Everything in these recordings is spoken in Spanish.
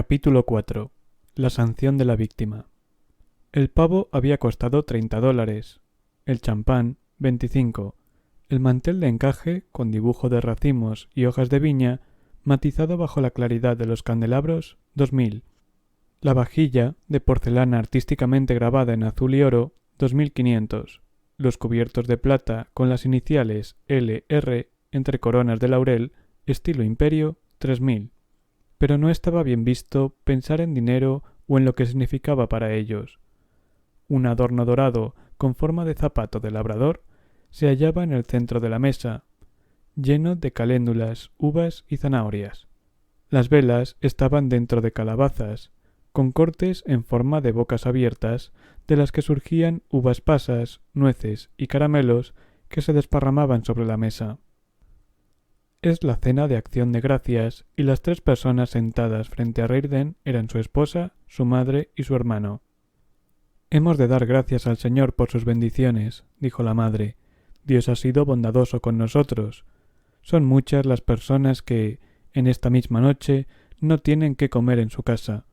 Capítulo 4. La sanción de la víctima. El pavo había costado $30, el champán 25, el mantel de encaje con dibujo de racimos y hojas de viña matizado bajo la claridad de los candelabros 2000, la vajilla de porcelana artísticamente grabada en azul y oro 2500, los cubiertos de plata con las iniciales LR entre coronas de laurel estilo imperio 3000. Pero no estaba bien visto pensar en dinero o en lo que significaba para ellos. Un adorno dorado con forma de zapato de labrador se hallaba en el centro de la mesa, lleno de caléndulas, uvas y zanahorias. Las velas estaban dentro de calabazas, con cortes en forma de bocas abiertas, de las que surgían uvas pasas, nueces y caramelos que se desparramaban sobre la mesa. Es la cena de acción de gracias, y las 3 personas sentadas frente a Reirden eran su esposa, su madre y su hermano. «Hemos de dar gracias al Señor por sus bendiciones», dijo la madre. «Dios ha sido bondadoso con nosotros. Son muchas las personas que, en esta misma noche, no tienen qué comer en su casa,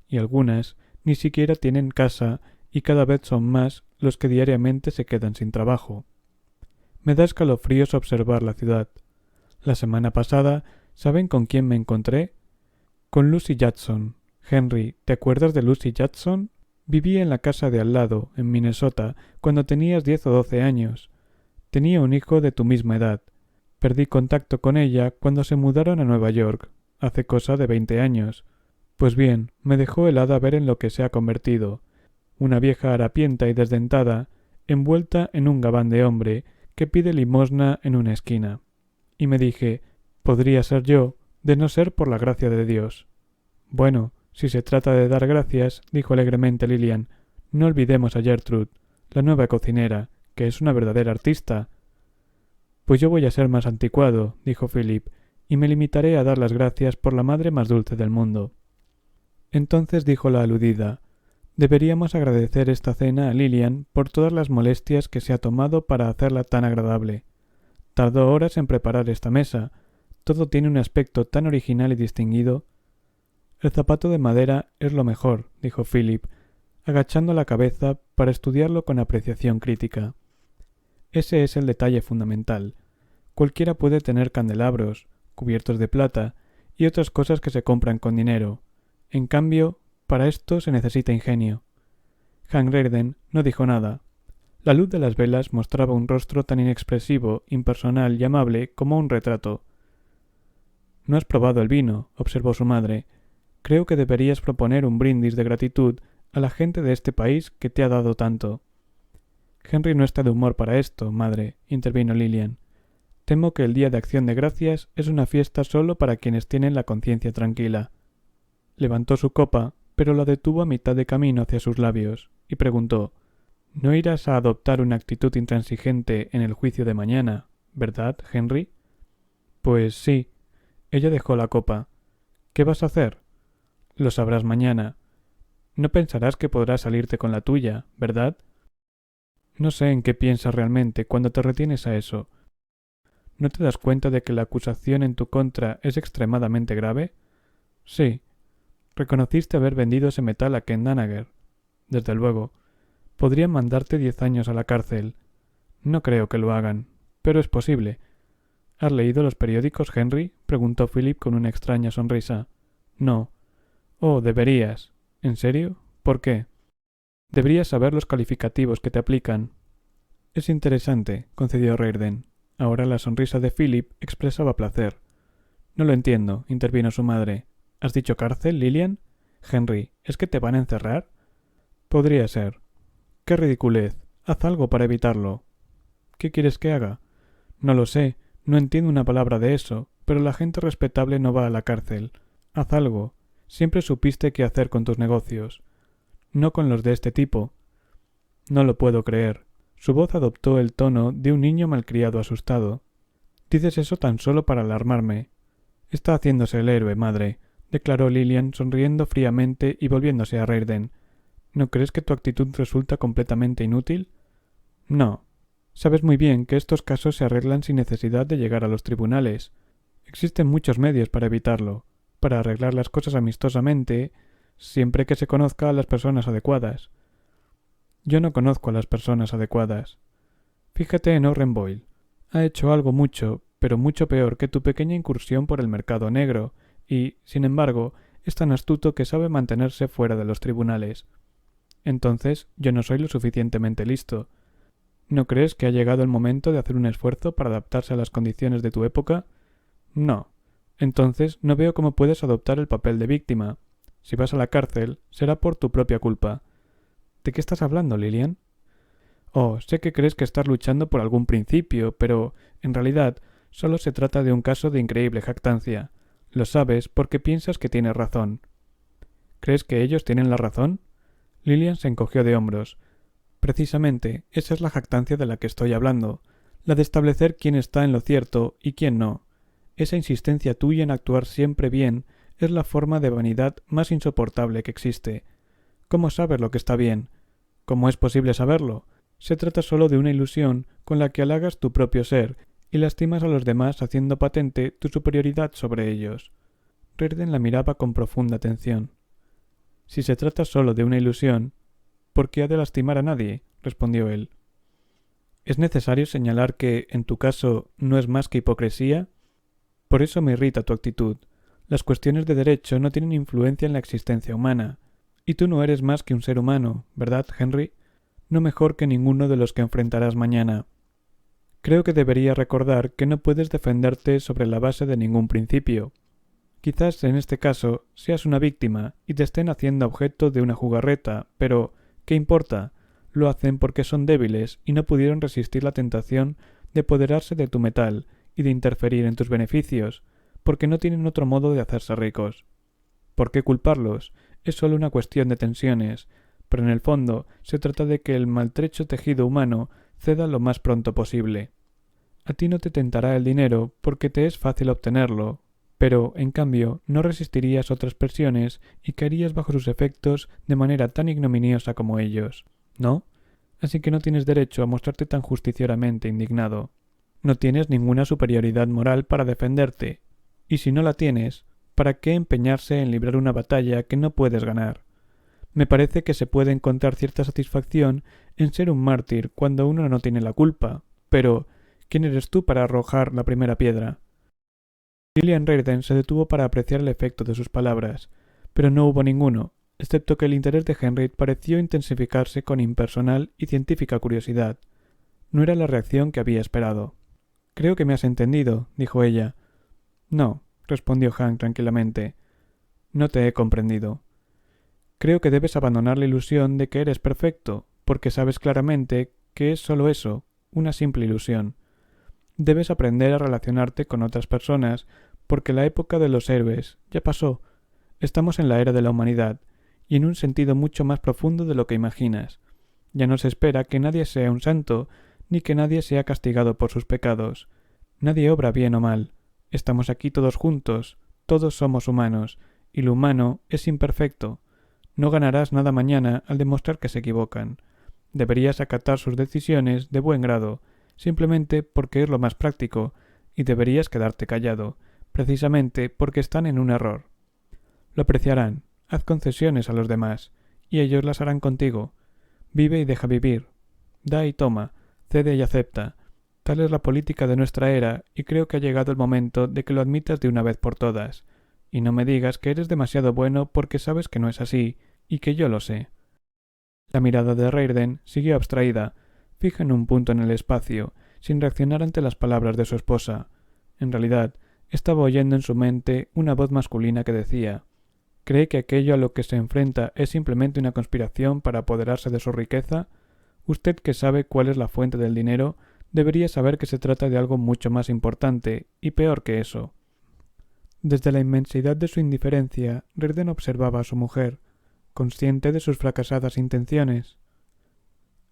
y algunas ni siquiera tienen casa, y cada vez son más los que diariamente se quedan sin trabajo. Me da escalofríos observar la ciudad. La semana pasada, ¿saben con quién me encontré? Con Lucy Jackson. Henry, ¿te acuerdas de Lucy Jackson? Vivía en la casa de al lado, en Minnesota, cuando tenías 10 o 12 años. Tenía un hijo de tu misma edad. Perdí contacto con ella cuando se mudaron a Nueva York, hace cosa de 20 años. Pues bien, me dejó helada ver en lo que se ha convertido. Una vieja harapienta y desdentada, envuelta en un gabán de hombre, que pide limosna en una esquina. Y me dije, podría ser yo, de no ser por la gracia de Dios. Bueno, si se trata de dar gracias, dijo alegremente Lilian, no olvidemos a Gertrude, la nueva cocinera, que es una verdadera artista. Pues yo voy a ser más anticuado, dijo Philip, y me limitaré a dar las gracias por la madre más dulce del mundo. Entonces dijo la aludida, deberíamos agradecer esta cena a Lilian por todas las molestias que se ha tomado para hacerla tan agradable. Tardó horas en preparar esta mesa. Todo tiene un aspecto tan original y distinguido. El zapato de madera es lo mejor, dijo Philip, agachando la cabeza para estudiarlo con apreciación crítica. Ese es el detalle fundamental. Cualquiera puede tener candelabros, cubiertos de plata y otras cosas que se compran con dinero. En cambio, para esto se necesita ingenio. Hank Reirden no dijo nada. La luz de las velas mostraba un rostro tan inexpresivo, impersonal y amable como un retrato. «No has probado el vino», observó su madre. «Creo que deberías proponer un brindis de gratitud a la gente de este país que te ha dado tanto». «Henry no está de humor para esto, madre», intervino Lilian. «Temo que el Día de Acción de Gracias es una fiesta solo para quienes tienen la conciencia tranquila». Levantó su copa, pero la detuvo a mitad de camino hacia sus labios, y preguntó, «No irás a adoptar una actitud intransigente en el juicio de mañana, ¿verdad, Henry?» «Pues sí». Ella dejó la copa. «¿Qué vas a hacer?» «Lo sabrás mañana. No pensarás que podrás salirte con la tuya, ¿verdad?» «No sé en qué piensas realmente cuando te retienes a eso. ¿No te das cuenta de que la acusación en tu contra es extremadamente grave?» «Sí». «Reconociste haber vendido ese metal a Ken Danaher». «Desde luego». «Podrían mandarte 10 años a la cárcel». «No creo que lo hagan, pero es posible». «¿Has leído los periódicos, Henry?», preguntó Philip con una extraña sonrisa. «No». «Oh, deberías». «¿En serio? ¿Por qué?» «Deberías saber los calificativos que te aplican». «Es interesante», concedió Reirden. Ahora la sonrisa de Philip expresaba placer. «No lo entiendo», intervino su madre. «¿Has dicho cárcel, Lilian?» «Henry, ¿es que te van a encerrar?» «Podría ser». «Qué ridiculez. Haz algo para evitarlo». «¿Qué quieres que haga?» «No lo sé. No entiendo una palabra de eso, pero la gente respetable no va a la cárcel. Haz algo. Siempre supiste qué hacer con tus negocios. No con los de este tipo». «No lo puedo creer». Su voz adoptó el tono de un niño malcriado asustado. «Dices eso tan solo para alarmarme». «Está haciéndose el héroe, madre», declaró Lilian sonriendo fríamente y volviéndose a Reirden. «¿No crees que tu actitud resulta completamente inútil?» «No. Sabes muy bien que estos casos se arreglan sin necesidad de llegar a los tribunales. Existen muchos medios para evitarlo. para arreglar las cosas amistosamente, siempre que se conozca a las personas adecuadas. Yo no conozco a las personas adecuadas. Fíjate en Oren Boyle. Ha hecho algo mucho, pero mucho peor que tu pequeña incursión por el mercado negro, y, sin embargo, es tan astuto que sabe mantenerse fuera de los tribunales. Entonces, yo no soy lo suficientemente listo. ¿No crees que ha llegado el momento de hacer un esfuerzo para adaptarse a las condiciones de tu época? No. Entonces, no veo cómo puedes adoptar el papel de víctima. Si vas a la cárcel, será por tu propia culpa. ¿De qué estás hablando, Lillian? Oh, sé que crees que estás luchando por algún principio, pero, en realidad, solo se trata de un caso de increíble jactancia. Lo sabes porque piensas que tienes razón. ¿Crees que ellos tienen la razón? Lillian se encogió de hombros. Precisamente, esa es la jactancia de la que estoy hablando, la de establecer quién está en lo cierto y quién no. Esa insistencia tuya en actuar siempre bien es la forma de vanidad más insoportable que existe. ¿Cómo sabes lo que está bien? ¿Cómo es posible saberlo? Se trata solo de una ilusión con la que halagas tu propio ser y lastimas a los demás haciendo patente tu superioridad sobre ellos. Reardon la miraba con profunda atención. Si se trata solo de una ilusión, ¿por qué ha de lastimar a nadie? Respondió él. ¿Es necesario señalar que, en tu caso, no es más que hipocresía? Por eso me irrita tu actitud. Las cuestiones de derecho no tienen influencia en la existencia humana. Y tú no eres más que un ser humano, ¿verdad, Henry? No mejor que ninguno de los que enfrentarás mañana. Creo que deberías recordar que no puedes defenderte sobre la base de ningún principio. Quizás en este caso seas una víctima y te estén haciendo objeto de una jugarreta, pero ¿qué importa? Lo hacen porque son débiles y no pudieron resistir la tentación de apoderarse de tu metal y de interferir en tus beneficios, porque no tienen otro modo de hacerse ricos. ¿Por qué culparlos? Es solo una cuestión de tensiones, pero en el fondo se trata de que el maltrecho tejido humano ceda lo más pronto posible. A ti no te tentará el dinero porque te es fácil obtenerlo, pero, en cambio, no resistirías otras presiones y caerías bajo sus efectos de manera tan ignominiosa como ellos, ¿no? Así que no tienes derecho a mostrarte tan justicieramente indignado. No tienes ninguna superioridad moral para defenderte, y si no la tienes, ¿para qué empeñarse en librar una batalla que no puedes ganar? Me parece que se puede encontrar cierta satisfacción en ser un mártir cuando uno no tiene la culpa, pero ¿quién eres tú para arrojar la primera piedra? Lillian Reardon se detuvo para apreciar el efecto de sus palabras, pero no hubo ninguno, excepto que el interés de Henry pareció intensificarse con impersonal y científica curiosidad. No era la reacción que había esperado. Creo que me has entendido, dijo ella. No, respondió Hank tranquilamente. No te he comprendido. Creo que debes abandonar la ilusión de que eres perfecto, porque sabes claramente que es solo eso, una simple ilusión. Debes aprender a relacionarte con otras personas, porque la época de los héroes ya pasó. Estamos en la era de la humanidad, y en un sentido mucho más profundo de lo que imaginas. Ya no se espera que nadie sea un santo, ni que nadie sea castigado por sus pecados. Nadie obra bien o mal. Estamos aquí todos juntos, todos somos humanos, y lo humano es imperfecto. No ganarás nada mañana al demostrar que se equivocan. Deberías acatar sus decisiones de buen grado, simplemente porque es lo más práctico, y deberías quedarte callado, precisamente porque están en un error. Lo apreciarán, haz concesiones a los demás, y ellos las harán contigo. Vive y deja vivir. Da y toma, cede y acepta. Tal es la política de nuestra era, y creo que ha llegado el momento de que lo admitas de una vez por todas. Y no me digas que eres demasiado bueno porque sabes que no es así, y que yo lo sé. La mirada de Reardon siguió abstraída, fija en un punto en el espacio, sin reaccionar ante las palabras de su esposa. En realidad, estaba oyendo en su mente una voz masculina que decía: ¿cree que aquello a lo que se enfrenta es simplemente una conspiración para apoderarse de su riqueza? Usted que sabe cuál es la fuente del dinero, debería saber que se trata de algo mucho más importante y peor que eso. Desde la inmensidad de su indiferencia, Reardon observaba a su mujer, consciente de sus fracasadas intenciones.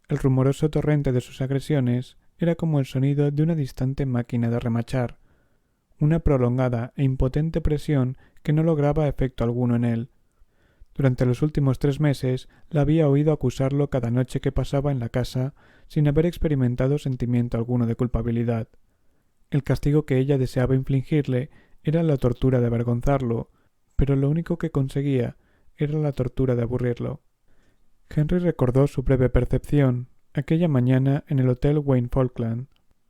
El rumoroso torrente de sus agresiones era como el sonido de una distante máquina de remachar, una prolongada e impotente presión que no lograba efecto alguno en él. Durante los últimos 3 meses la había oído acusarlo cada noche que pasaba en la casa sin haber experimentado sentimiento alguno de culpabilidad. El castigo que ella deseaba infligirle era la tortura de avergonzarlo, pero lo único que conseguía era la tortura de aburrirlo. Henry recordó su breve percepción, aquella mañana en el Hotel Wayne Falkland,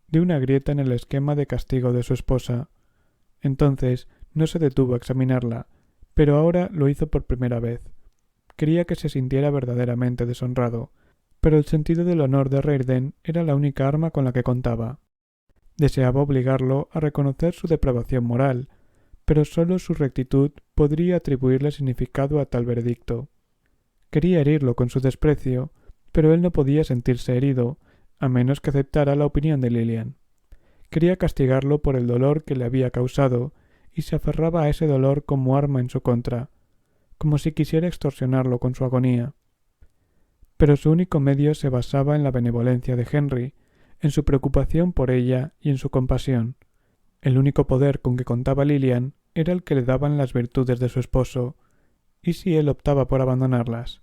de una grieta en el esquema de castigo de su esposa. Entonces no se detuvo a examinarla, pero ahora lo hizo por primera vez. Quería que se sintiera verdaderamente deshonrado, pero el sentido del honor de Reirden era la única arma con la que contaba. Deseaba obligarlo a reconocer su depravación moral, pero sólo su rectitud podría atribuirle significado a tal veredicto. Quería herirlo con su desprecio, pero él no podía sentirse herido, a menos que aceptara la opinión de Lillian. Quería castigarlo por el dolor que le había causado, y se aferraba a ese dolor como arma en su contra, como si quisiera extorsionarlo con su agonía. Pero su único medio se basaba en la benevolencia de Henry, en su preocupación por ella y en su compasión. El único poder con que contaba Lillian era el que le daban las virtudes de su esposo, y si él optaba por abandonarlas.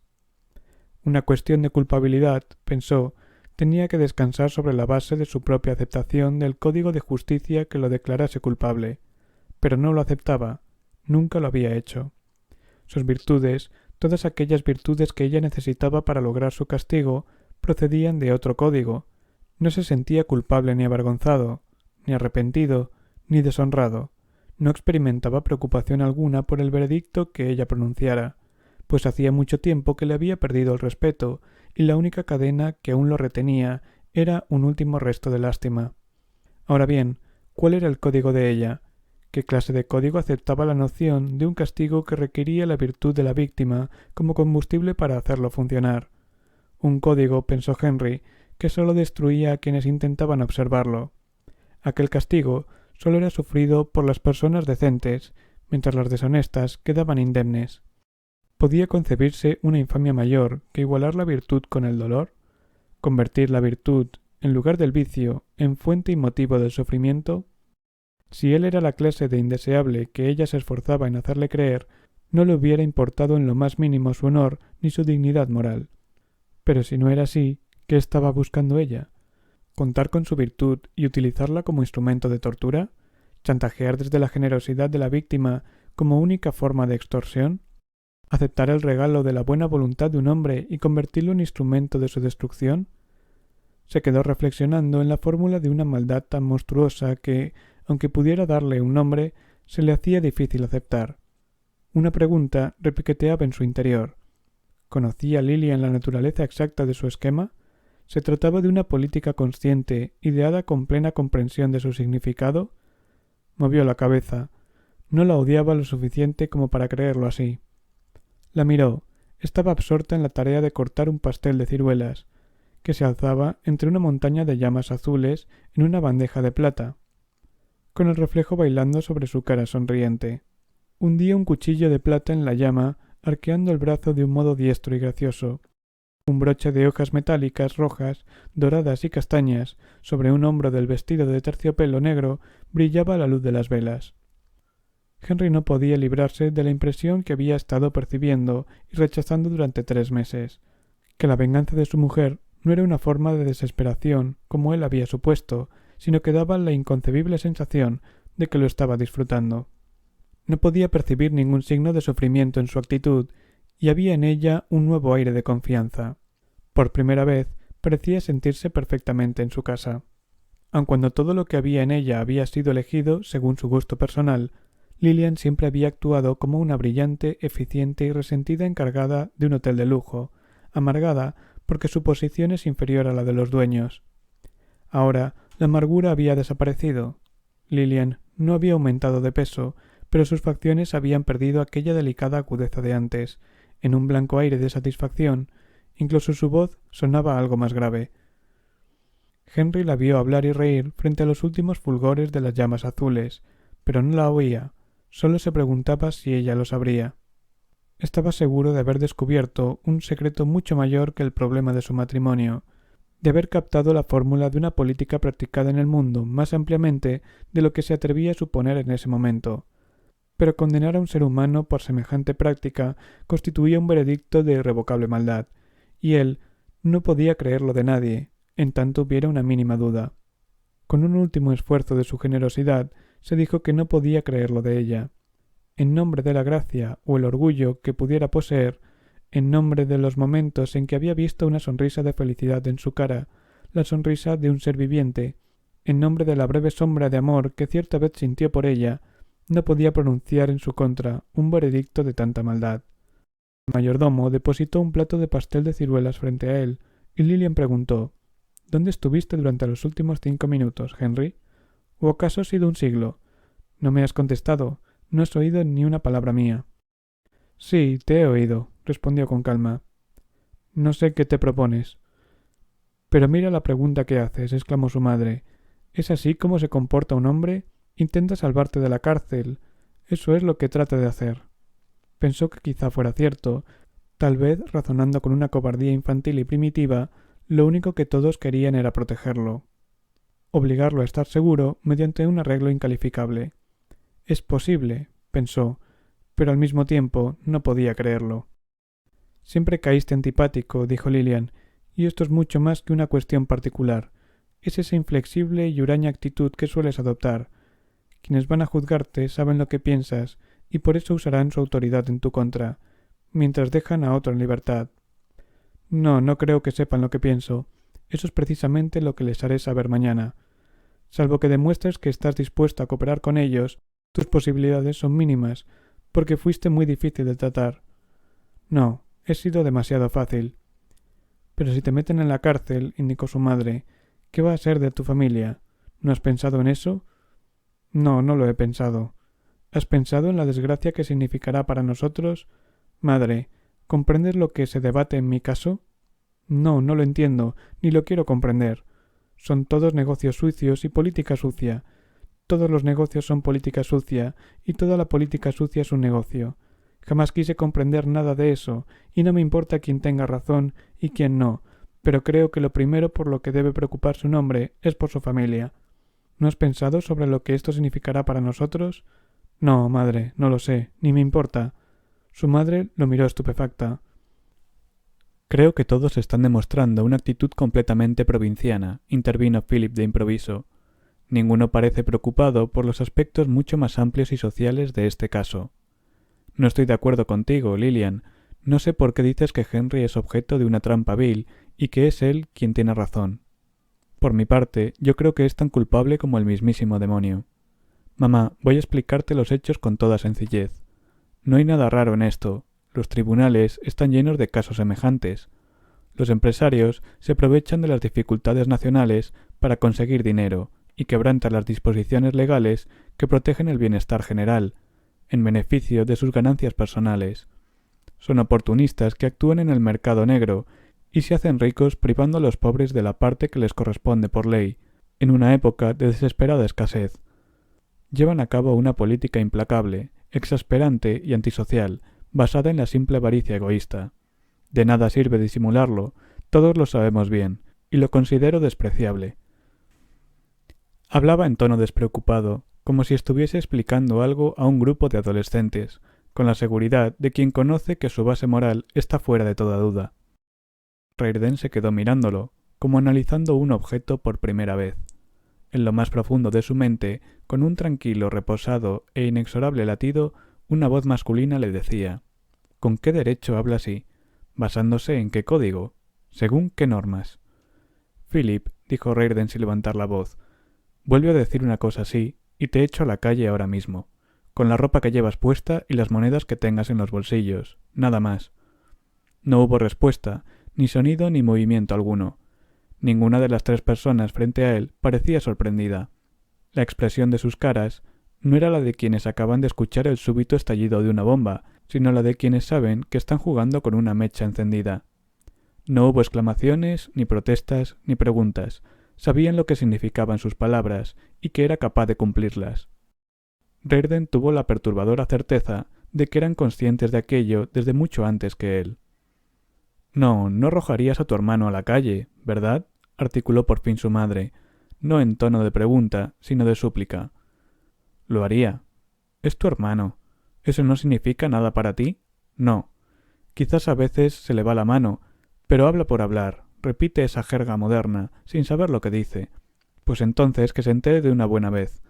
Una cuestión de culpabilidad, pensó, tenía que descansar sobre la base de su propia aceptación del código de justicia que lo declarase culpable, pero no lo aceptaba, nunca lo había hecho. Sus virtudes, todas aquellas virtudes que ella necesitaba para lograr su castigo, procedían de otro código. No se sentía culpable ni avergonzado, ni arrepentido, ni deshonrado. No experimentaba preocupación alguna por el veredicto que ella pronunciara, pues hacía mucho tiempo que le había perdido el respeto, y la única cadena que aún lo retenía era un último resto de lástima. Ahora bien, ¿cuál era el código de ella? ¿Qué clase de código aceptaba la noción de un castigo que requería la virtud de la víctima como combustible para hacerlo funcionar? Un código, pensó Henry, que sólo destruía a quienes intentaban observarlo. Aquel castigo sólo era sufrido por las personas decentes, mientras las deshonestas quedaban indemnes. ¿Podía concebirse una infamia mayor que igualar la virtud con el dolor? ¿Convertir la virtud, en lugar del vicio, en fuente y motivo del sufrimiento? Si él era la clase de indeseable que ella se esforzaba en hacerle creer, no le hubiera importado en lo más mínimo su honor ni su dignidad moral. Pero si no era así, ¿qué estaba buscando ella? ¿Contar con su virtud y utilizarla como instrumento de tortura? ¿Chantajear desde la generosidad de la víctima como única forma de extorsión? ¿Aceptar el regalo de la buena voluntad de un hombre y convertirlo en instrumento de su destrucción? Se quedó reflexionando en la fórmula de una maldad tan monstruosa que, aunque pudiera darle un nombre, se le hacía difícil aceptar. Una pregunta repiqueteaba en su interior. ¿Conocía Lillian la naturaleza exacta de su esquema? ¿Se trataba de una política consciente, ideada con plena comprensión de su significado? Movió la cabeza. No la odiaba lo suficiente como para creerlo así. La miró. Estaba absorta en la tarea de cortar un pastel de ciruelas, que se alzaba entre una montaña de llamas azules en una bandeja de plata, con el reflejo bailando sobre su cara sonriente. Hundía un cuchillo de plata en la llama, arqueando el brazo de un modo diestro y gracioso. Un broche de hojas metálicas rojas, doradas y castañas, sobre un hombro del vestido de terciopelo negro, brillaba a la luz de las velas. Henry no podía librarse de la impresión que había estado percibiendo y rechazando durante 3 meses, que la venganza de su mujer no era una forma de desesperación, como él había supuesto, sino que daba la inconcebible sensación de que lo estaba disfrutando. No podía percibir ningún signo de sufrimiento en su actitud, y había en ella un nuevo aire de confianza. Por primera vez parecía sentirse perfectamente en su casa. Aun cuando todo lo que había en ella había sido elegido según su gusto personal, Lillian siempre había actuado como una brillante, eficiente y resentida encargada de un hotel de lujo, amargada porque su posición es inferior a la de los dueños. Ahora la amargura había desaparecido. Lillian no había aumentado de peso, pero sus facciones habían perdido aquella delicada agudeza de antes. En un blanco aire de satisfacción, incluso su voz sonaba algo más grave. Henry la vio hablar y reír frente a los últimos fulgores de las llamas azules, pero no la oía, solo se preguntaba si ella lo sabría. Estaba seguro de haber descubierto un secreto mucho mayor que el problema de su matrimonio, de haber captado la fórmula de una política practicada en el mundo más ampliamente de lo que se atrevía a suponer en ese momento. Pero condenar a un ser humano por semejante práctica constituía un veredicto de irrevocable maldad, y él no podía creerlo de nadie, en tanto hubiera una mínima duda. Con un último esfuerzo de su generosidad, se dijo que no podía creerlo de ella. en nombre de la gracia o el orgullo que pudiera poseer, en nombre de los momentos en que había visto una sonrisa de felicidad en su cara, la sonrisa de un ser viviente, en nombre de la breve sombra de amor que cierta vez sintió por ella, no podía pronunciar en su contra un veredicto de tanta maldad. El mayordomo depositó un plato de pastel de ciruelas frente a él, y Lilian preguntó: ¿Dónde estuviste durante los últimos 5 minutos, Henry? ¿O acaso ha sido un siglo? No me has contestado, no has oído ni una palabra mía. Sí, te he oído, respondió con calma. No sé qué te propones. Pero mira la pregunta que haces, exclamó su madre. ¿Es así como se comporta un hombre? Intenta salvarte de la cárcel. Eso es lo que trata de hacer. Pensó que quizá fuera cierto. Tal vez, razonando con una cobardía infantil y primitiva, lo único que todos querían era protegerlo. Obligarlo a estar seguro mediante un arreglo incalificable. Es posible, pensó, pero al mismo tiempo no podía creerlo. Siempre caíste antipático, dijo Lilian, y esto es mucho más que una cuestión particular. Es esa inflexible y huraña actitud que sueles adoptar. Quienes van a juzgarte saben lo que piensas, y por eso usarán su autoridad en tu contra, mientras dejan a otro en libertad. No, no creo que sepan lo que pienso. Eso es precisamente lo que les haré saber mañana. Salvo que demuestres que estás dispuesto a cooperar con ellos, tus posibilidades son mínimas, porque fuiste muy difícil de tratar. No, he sido demasiado fácil. Pero si te meten en la cárcel, indicó su madre, ¿qué va a ser de tu familia? ¿No has pensado en eso? No, no lo he pensado. ¿Has pensado en la desgracia que significará para nosotros? Madre, ¿comprendes lo que se debate en mi caso? No, no lo entiendo, ni lo quiero comprender. Son todos negocios sucios y política sucia. Todos los negocios son política sucia, y toda la política sucia es un negocio. Jamás quise comprender nada de eso, y no me importa quién tenga razón y quién no, pero creo que lo primero por lo que debe preocuparse un hombre es por su familia. ¿No has pensado sobre lo que esto significará para nosotros? No, madre, no lo sé, ni me importa. Su madre lo miró estupefacta. Creo que todos están demostrando una actitud completamente provinciana, intervino Philip de improviso. Ninguno parece preocupado por los aspectos mucho más amplios y sociales de este caso. No estoy de acuerdo contigo, Lilian. No sé por qué dices que Henry es objeto de una trampa vil y que es él quien tiene razón. Por mi parte, yo creo que es tan culpable como el mismísimo demonio. Mamá, voy a explicarte los hechos con toda sencillez. No hay nada raro en esto. Los tribunales están llenos de casos semejantes. Los empresarios se aprovechan de las dificultades nacionales para conseguir dinero y quebrantan las disposiciones legales que protegen el bienestar general, en beneficio de sus ganancias personales. Son oportunistas que actúan en el mercado negro y se hacen ricos privando a los pobres de la parte que les corresponde por ley, en una época de desesperada escasez. Llevan a cabo una política implacable, exasperante y antisocial, basada en la simple avaricia egoísta. De nada sirve disimularlo, todos lo sabemos bien, y lo considero despreciable. Hablaba en tono despreocupado, como si estuviese explicando algo a un grupo de adolescentes, con la seguridad de quien conoce que su base moral está fuera de toda duda. Reirden se quedó mirándolo, como analizando un objeto por primera vez. En lo más profundo de su mente, con un tranquilo, reposado e inexorable latido, una voz masculina le decía: ¿con qué derecho habla así? ¿Basándose en qué código? ¿Según qué normas? Philip, dijo Reirden sin levantar la voz, vuelve a decir una cosa así, y te echo a la calle ahora mismo, con la ropa que llevas puesta y las monedas que tengas en los bolsillos, nada más. No hubo respuesta, ni sonido ni movimiento alguno. Ninguna de las 3 personas frente a él parecía sorprendida. La expresión de sus caras no era la de quienes acaban de escuchar el súbito estallido de una bomba, sino la de quienes saben que están jugando con una mecha encendida. No hubo exclamaciones, ni protestas, ni preguntas. Sabían lo que significaban sus palabras y que era capaz de cumplirlas. Reirden tuvo la perturbadora certeza de que eran conscientes de aquello desde mucho antes que él. No, no arrojarías a tu hermano a la calle, ¿verdad?, articuló por fin su madre, no en tono de pregunta, sino de súplica. Lo haría. Es tu hermano. ¿Eso no significa nada para ti? No. Quizás a veces se le va la mano, pero habla por hablar, repite esa jerga moderna, sin saber lo que dice. Pues entonces que se entere de una buena vez.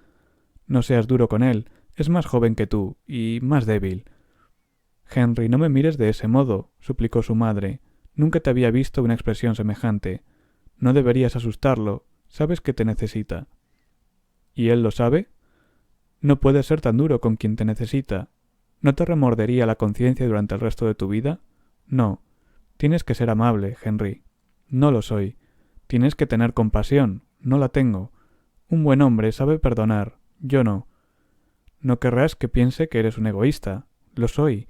No seas duro con él, Es más joven que tú y más débil. Henry, no me mires de ese modo, suplicó su madre. Nunca te había visto una expresión semejante. No deberías asustarlo. Sabes que te necesita. ¿Y él lo sabe? No puedes ser tan duro con quien te necesita. ¿No te remordería la conciencia durante el resto de tu vida? No. Tienes que ser amable, Henry. No lo soy. Tienes que tener compasión. No la tengo. Un buen hombre sabe perdonar. Yo no. No querrás que piense que eres un egoísta. Lo soy.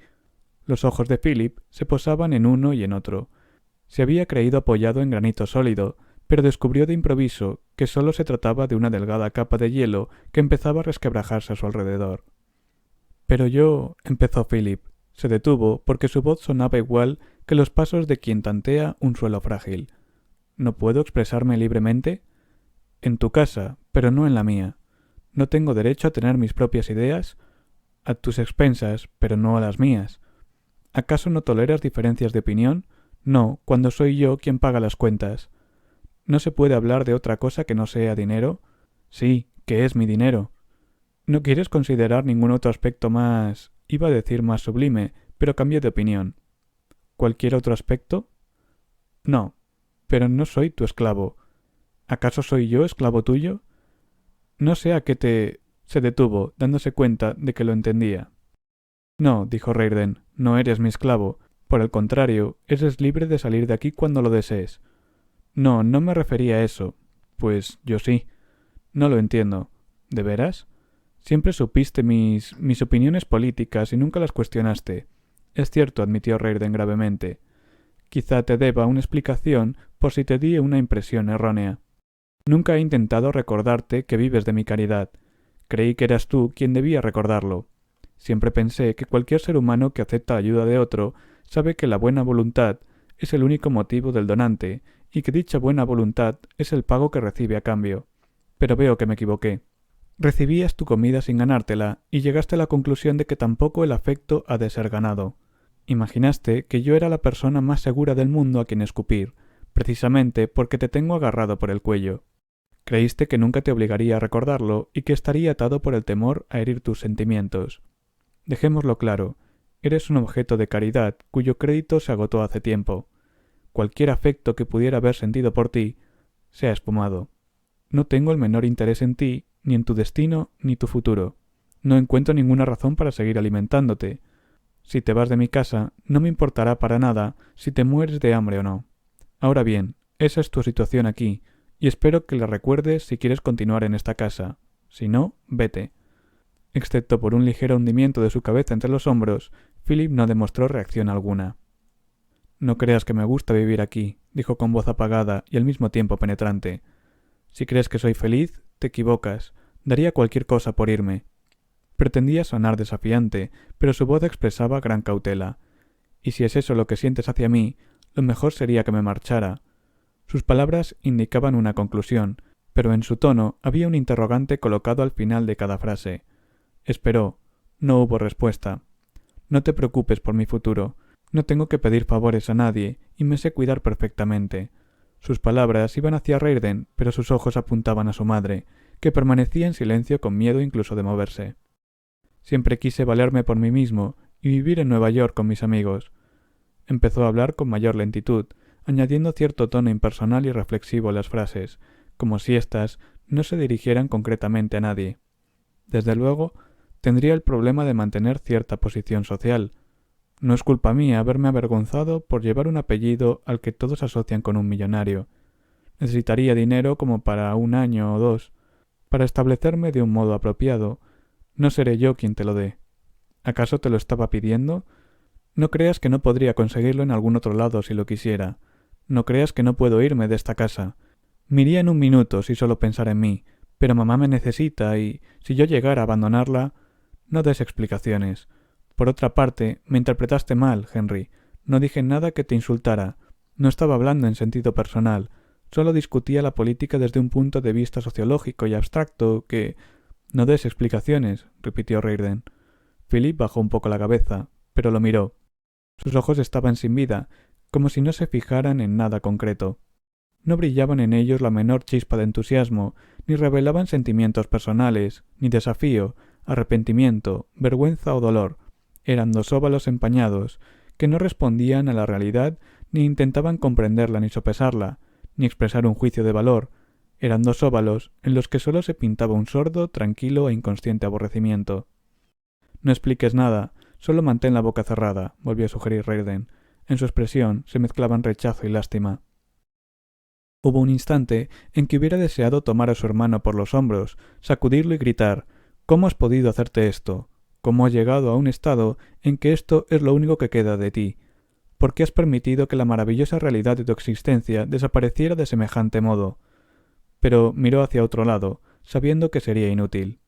Los ojos de Philip se posaban en uno y en otro. Se había creído apoyado en granito sólido, pero descubrió de improviso que sólo se trataba de una delgada capa de hielo que empezaba a resquebrajarse a su alrededor. Pero yo, empezó Philip. Se detuvo porque su voz sonaba igual que los pasos de quien tantea un suelo frágil. ¿No puedo expresarme libremente? En tu casa, pero no en la mía. ¿No tengo derecho a tener mis propias ideas? A tus expensas, pero no a las mías. ¿Acaso no toleras diferencias de opinión? No, cuando soy yo quien paga las cuentas. ¿No se puede hablar de otra cosa que no sea dinero? Sí, que es mi dinero. ¿No quieres considerar ningún otro aspecto más, iba a decir más sublime, pero cambié de opinión? ¿Cualquier otro aspecto? No, pero no soy tu esclavo. ¿Acaso soy yo esclavo tuyo? No sé a qué te... Se detuvo, dándose cuenta de que lo entendía. No, dijo Reirden, no eres mi esclavo. Por el contrario, eres libre de salir de aquí cuando lo desees. No, no me refería a eso. Pues yo sí. No lo entiendo. ¿De veras? Siempre supiste mis opiniones políticas y nunca las cuestionaste. Es cierto, admitió Reirden gravemente. Quizá te deba una explicación por si te di una impresión errónea. Nunca he intentado recordarte que vives de mi caridad. Creí que eras tú quien debía recordarlo. Siempre pensé que cualquier ser humano que acepta la ayuda de otro sabe que la buena voluntad es el único motivo del donante y que dicha buena voluntad es el pago que recibe a cambio. Pero veo que me equivoqué. Recibías tu comida sin ganártela y llegaste a la conclusión de que tampoco el afecto ha de ser ganado. Imaginaste que yo era la persona más segura del mundo a quien escupir, precisamente porque te tengo agarrado por el cuello. Creíste que nunca te obligaría a recordarlo y que estaría atado por el temor a herir tus sentimientos. Dejémoslo claro, eres un objeto de caridad cuyo crédito se agotó hace tiempo. Cualquier afecto que pudiera haber sentido por ti se ha esfumado. No tengo el menor interés en ti, ni en tu destino, ni tu futuro. No encuentro ninguna razón para seguir alimentándote. Si te vas de mi casa, no me importará para nada si te mueres de hambre o no. Ahora bien, esa es tu situación aquí, y espero que la recuerdes si quieres continuar en esta casa. Si no, vete. Excepto por un ligero hundimiento de su cabeza entre los hombros, Philip no demostró reacción alguna. No creas que me gusta vivir aquí, dijo con voz apagada y al mismo tiempo penetrante. Si crees que soy feliz, te equivocas. Daría cualquier cosa por irme. Pretendía sonar desafiante, pero su voz expresaba gran cautela. Y si es eso lo que sientes hacia mí, lo mejor sería que me marchara. Sus palabras indicaban una conclusión, pero en su tono había un interrogante colocado al final de cada frase. Esperó. No hubo respuesta. No te preocupes por mi futuro. No tengo que pedir favores a nadie, y me sé cuidar perfectamente. Sus palabras iban hacia Reirden, pero sus ojos apuntaban a su madre, que permanecía en silencio con miedo incluso de moverse. Siempre quise valerme por mí mismo y vivir en Nueva York con mis amigos. Empezó a hablar con mayor lentitud, añadiendo cierto tono impersonal y reflexivo a las frases, como si éstas no se dirigieran concretamente a nadie. Desde luego, tendría el problema de mantener cierta posición social. No es culpa mía haberme avergonzado por llevar un apellido al que todos asocian con un millonario. Necesitaría dinero como para 1 año o 2, para establecerme de un modo apropiado. No seré yo quien te lo dé. ¿Acaso te lo estaba pidiendo? No creas que no podría conseguirlo en algún otro lado si lo quisiera. No creas que no puedo irme de esta casa. Me iría en un minuto si solo pensara en mí, pero mamá me necesita y, si yo llegara a abandonarla... No des explicaciones. Por otra parte, me interpretaste mal, Henry. No dije nada que te insultara. No estaba hablando en sentido personal. Solo discutía la política desde un punto de vista sociológico y abstracto que... No des explicaciones, repitió Reirden. Philip bajó un poco la cabeza, pero lo miró. Sus ojos estaban sin vida, como si no se fijaran en nada concreto. No brillaban en ellos la menor chispa de entusiasmo, ni revelaban sentimientos personales, ni desafío, arrepentimiento, vergüenza o dolor. Eran dos óvalos empañados, que no respondían a la realidad ni intentaban comprenderla ni sopesarla, ni expresar un juicio de valor. Eran dos óvalos en los que sólo se pintaba un sordo, tranquilo e inconsciente aborrecimiento. No expliques nada, solo mantén la boca cerrada, volvió a sugerir Reirden. En su expresión se mezclaban rechazo y lástima. Hubo un instante en que hubiera deseado tomar a su hermano por los hombros, sacudirlo y gritar: «¿Cómo has podido hacerte esto? ¿Cómo has llegado a un estado en que esto es lo único que queda de ti? ¿Por qué has permitido que la maravillosa realidad de tu existencia desapareciera de semejante modo?» Pero miró hacia otro lado, sabiendo que sería inútil.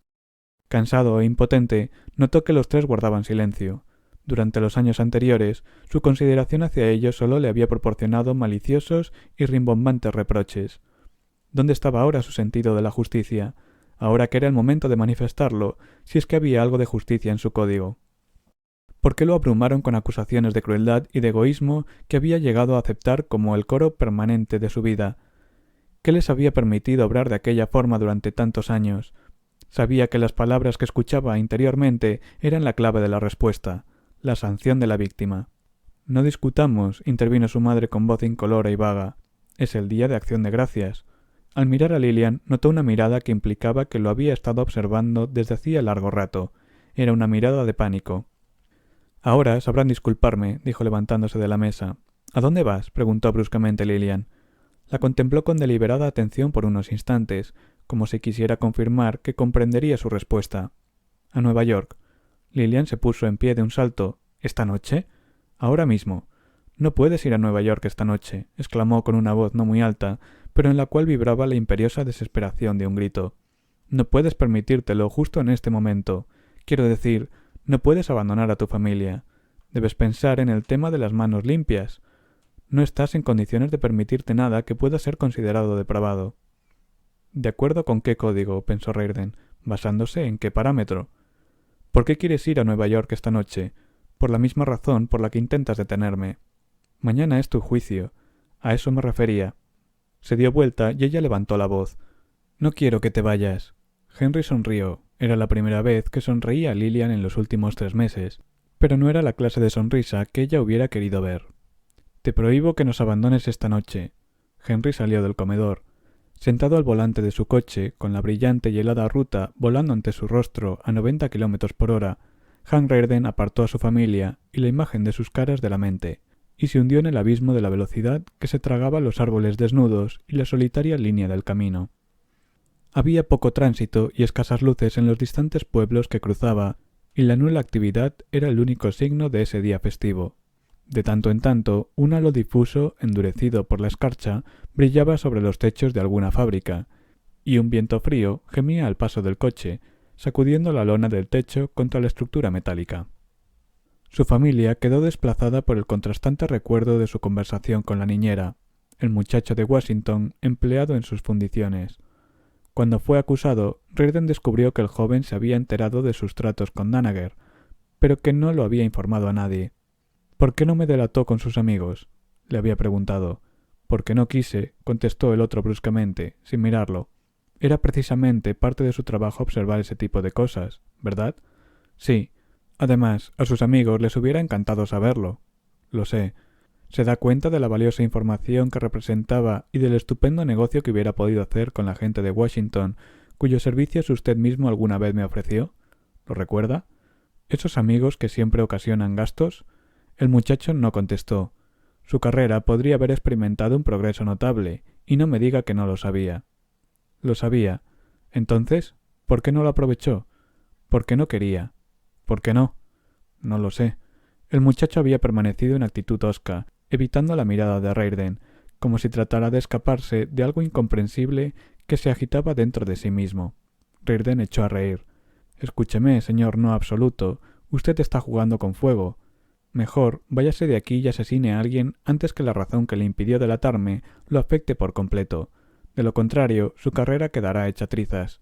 Cansado e impotente, notó que los tres guardaban silencio. Durante los años anteriores, su consideración hacia ellos solo le había proporcionado maliciosos y rimbombantes reproches. ¿Dónde estaba ahora su sentido de la justicia? Ahora que era el momento de manifestarlo, si es que había algo de justicia en su código. ¿Por qué lo abrumaron con acusaciones de crueldad y de egoísmo que había llegado a aceptar como el coro permanente de su vida? ¿Qué les había permitido obrar de aquella forma durante tantos años? Sabía que las palabras que escuchaba interiormente eran la clave de la respuesta, la sanción de la víctima. «No discutamos», intervino su madre con voz incolora y vaga. «Es el día de Acción de Gracias». Al mirar a Lilian, notó una mirada que implicaba que lo había estado observando desde hacía largo rato. Era una mirada de pánico. «Ahora sabrán disculparme», dijo levantándose de la mesa. «¿A dónde vas?», preguntó bruscamente Lilian. La contempló con deliberada atención por unos instantes, como si quisiera confirmar que comprendería su respuesta. «A Nueva York». Lilian se puso en pie de un salto. «¿Esta noche?» «Ahora mismo». «No puedes ir a Nueva York esta noche», exclamó con una voz no muy alta, pero en la cual vibraba la imperiosa desesperación de un grito. «No puedes permitírtelo justo en este momento. Quiero decir, no puedes abandonar a tu familia. Debes pensar en el tema de las manos limpias. No estás en condiciones de permitirte nada que pueda ser considerado depravado». «¿De acuerdo con qué código?», pensó Reirden, «¿basándose en qué parámetro?» «¿Por qué quieres ir a Nueva York esta noche?» «Por la misma razón por la que intentas detenerme». «Mañana es tu juicio. A eso me refería». Se dio vuelta y ella levantó la voz. «No quiero que te vayas». Henry sonrió. Era la primera vez que sonreía a Lilian en los últimos 3 meses, pero no era la clase de sonrisa que ella hubiera querido ver. «Te prohíbo que nos abandones esta noche». Henry salió del comedor. Sentado al volante de su coche, con la brillante y helada ruta volando ante su rostro a 90 kilómetros por hora, Hank Reirden apartó a su familia y la imagen de sus caras de la mente, y se hundió en el abismo de la velocidad que se tragaba los árboles desnudos y la solitaria línea del camino. Había poco tránsito y escasas luces en los distantes pueblos que cruzaba, y la nula actividad era el único signo de ese día festivo. De tanto en tanto, un halo difuso, endurecido por la escarcha, brillaba sobre los techos de alguna fábrica, y un viento frío gemía al paso del coche, sacudiendo la lona del techo contra la estructura metálica. Su familia quedó desplazada por el contrastante recuerdo de su conversación con la niñera, el muchacho de Washington empleado en sus fundiciones. Cuando fue acusado, Reirden descubrió que el joven se había enterado de sus tratos con Danaher, pero que no lo había informado a nadie. «¿Por qué no me delató con sus amigos?», le había preguntado. «Porque no quise», contestó el otro bruscamente, sin mirarlo. «Era precisamente parte de su trabajo observar ese tipo de cosas, ¿verdad?» «Sí. Además, a sus amigos les hubiera encantado saberlo». «Lo sé. ¿Se da cuenta de la valiosa información que representaba y del estupendo negocio que hubiera podido hacer con la gente de Washington, cuyos servicios usted mismo alguna vez me ofreció? ¿Lo recuerda? ¿Esos amigos que siempre ocasionan gastos?» El muchacho no contestó. Su carrera podría haber experimentado un progreso notable, y no me diga que no lo sabía. Lo sabía. Entonces, ¿por qué no lo aprovechó? ¿Por qué no quería? ¿Por qué no? No lo sé. El muchacho había permanecido en actitud hosca, evitando la mirada de Reirden, como si tratara de escaparse de algo incomprensible que se agitaba dentro de sí mismo. Reirden echó a reír. «Escúcheme, señor no absoluto. Usted está jugando con fuego. Mejor váyase de aquí y asesine a alguien antes que la razón que le impidió delatarme lo afecte por completo. De lo contrario, su carrera quedará hecha trizas».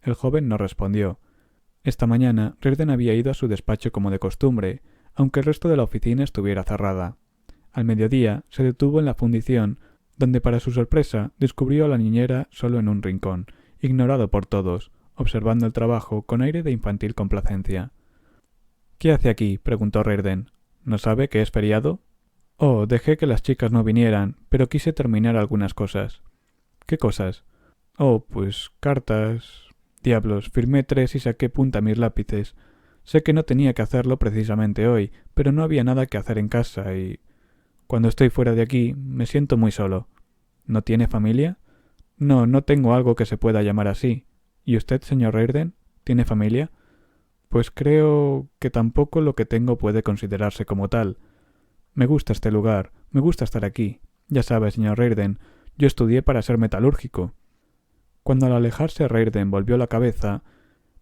El joven no respondió. Esta mañana Reirden había ido a su despacho como de costumbre, aunque el resto de la oficina estuviera cerrada. Al mediodía se detuvo en la fundición, donde para su sorpresa descubrió a la niñera solo en un rincón, ignorado por todos, observando el trabajo con aire de infantil complacencia. —¿Qué hace aquí? —preguntó Reirden. —¿No sabe que es feriado? —Oh, dejé que las chicas no vinieran, pero quise terminar algunas cosas. —¿Qué cosas? —Oh, pues cartas. Diablos, firmé 3 y saqué punta a mis lápices. Sé que no tenía que hacerlo precisamente hoy, pero no había nada que hacer en casa y... Cuando estoy fuera de aquí, me siento muy solo. ¿No tiene familia? No, no tengo algo que se pueda llamar así. ¿Y usted, señor Reirden, tiene familia? Pues creo que tampoco lo que tengo puede considerarse como tal. Me gusta este lugar, me gusta estar aquí. Ya sabe, señor Reirden, yo estudié para ser metalúrgico. Cuando al alejarse Reirden volvió la cabeza,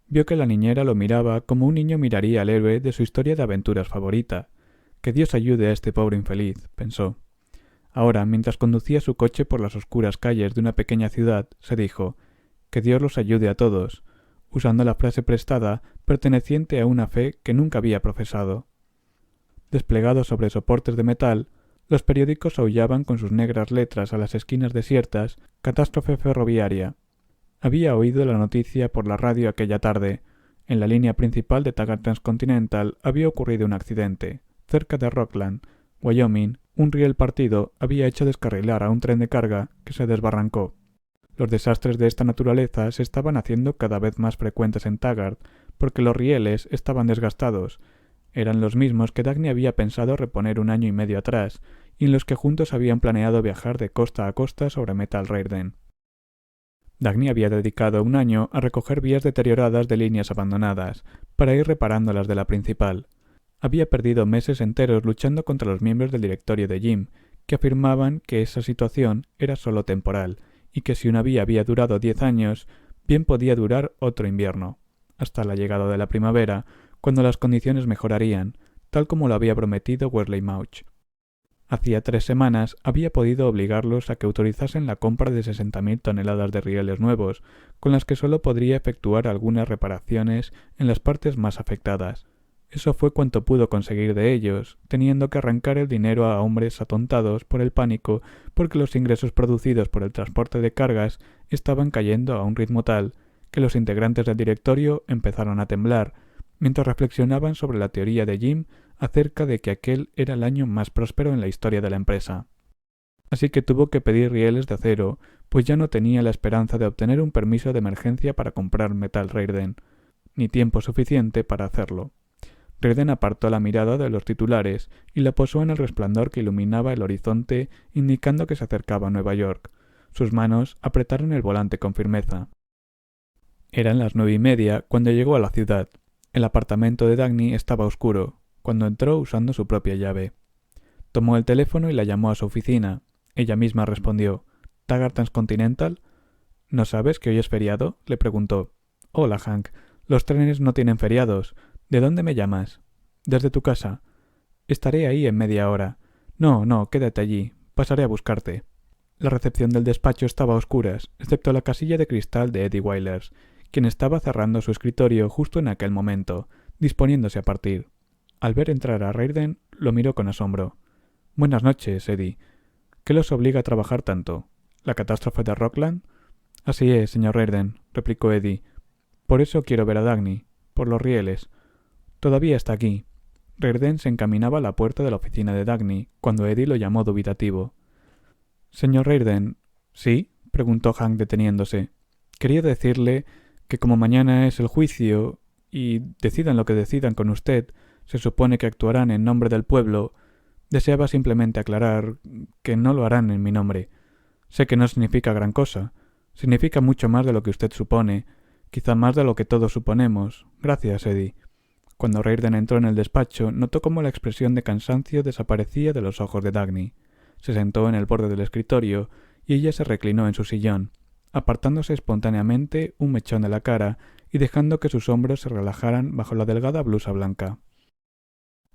vio que la niñera lo miraba como un niño miraría al héroe de su historia de aventuras favorita. Que Dios ayude a este pobre infeliz, pensó. Ahora, mientras conducía su coche por las oscuras calles de una pequeña ciudad, se dijo, que Dios los ayude a todos, usando la frase prestada perteneciente a una fe que nunca había profesado. Desplegados sobre soportes de metal, los periódicos aullaban con sus negras letras a las esquinas desiertas, catástrofe ferroviaria. Había oído la noticia por la radio aquella tarde. En la línea principal de Taggart Transcontinental había ocurrido un accidente. Cerca de Rockland, Wyoming, un riel partido había hecho descarrilar a un tren de carga que se desbarrancó. Los desastres de esta naturaleza se estaban haciendo cada vez más frecuentes en Taggart, porque los rieles estaban desgastados. Eran los mismos que Dagny había pensado reponer 1 año y medio atrás, y en los que juntos habían planeado viajar de costa a costa sobre Metal Reirden. Dagny había dedicado 1 año a recoger vías deterioradas de líneas abandonadas, para ir reparando las de la principal. Había perdido meses enteros luchando contra los miembros del directorio de Jim, que afirmaban que esa situación era solo temporal, y que si una vía había durado 10 años, bien podía durar otro invierno, hasta la llegada de la primavera, cuando las condiciones mejorarían, tal como lo había prometido Wesley Mauch. Hacía 3 semanas había podido obligarlos a que autorizasen la compra de 60.000 toneladas de rieles nuevos, con las que solo podría efectuar algunas reparaciones en las partes más afectadas. Eso fue cuanto pudo conseguir de ellos, teniendo que arrancar el dinero a hombres atontados por el pánico porque los ingresos producidos por el transporte de cargas estaban cayendo a un ritmo tal que los integrantes del directorio empezaron a temblar, mientras reflexionaban sobre la teoría de Jim acerca de que aquel era el año más próspero en la historia de la empresa. Así que tuvo que pedir rieles de acero, pues ya no tenía la esperanza de obtener un permiso de emergencia para comprar Metal Reirden, ni tiempo suficiente para hacerlo. Reirden apartó la mirada de los titulares y la posó en el resplandor que iluminaba el horizonte, indicando que se acercaba a Nueva York. Sus manos apretaron el volante con firmeza. Eran las 9:30 cuando llegó a la ciudad. El apartamento de Dagny estaba oscuro, cuando entró usando su propia llave. Tomó el teléfono y la llamó a su oficina. Ella misma respondió. —¿Taggart Transcontinental? —¿No sabes que hoy es feriado? —le preguntó. —Hola, Hank. Los trenes no tienen feriados. ¿De dónde me llamas? —Desde tu casa. —Estaré ahí en media hora. No, quédate allí. Pasaré a buscarte. La recepción del despacho estaba a oscuras, excepto la casilla de cristal de Eddie Wailers, quien estaba cerrando su escritorio justo en aquel momento, disponiéndose a partir. Al ver entrar a Reirden, lo miró con asombro. —Buenas noches, Eddie. ¿Qué los obliga a trabajar tanto? ¿La catástrofe de Rockland? —Así es, señor Reirden —replicó Eddie—. Por eso quiero ver a Dagny. Por los rieles. Todavía está aquí. Reirden se encaminaba a la puerta de la oficina de Dagny, cuando Eddie lo llamó dubitativo. —Señor Reirden. —¿Sí? —preguntó Hank deteniéndose. Quería decirle que como mañana es el juicio, y decidan lo que decidan con usted, se supone que actuarán en nombre del pueblo. Deseaba simplemente aclarar que no lo harán en mi nombre. Sé que no significa gran cosa. Significa mucho más de lo que usted supone, quizá más de lo que todos suponemos. Gracias, Eddie. Cuando Reirden entró en el despacho, notó cómo la expresión de cansancio desaparecía de los ojos de Dagny. Se sentó en el borde del escritorio y ella se reclinó en su sillón, apartándose espontáneamente un mechón de la cara y dejando que sus hombros se relajaran bajo la delgada blusa blanca.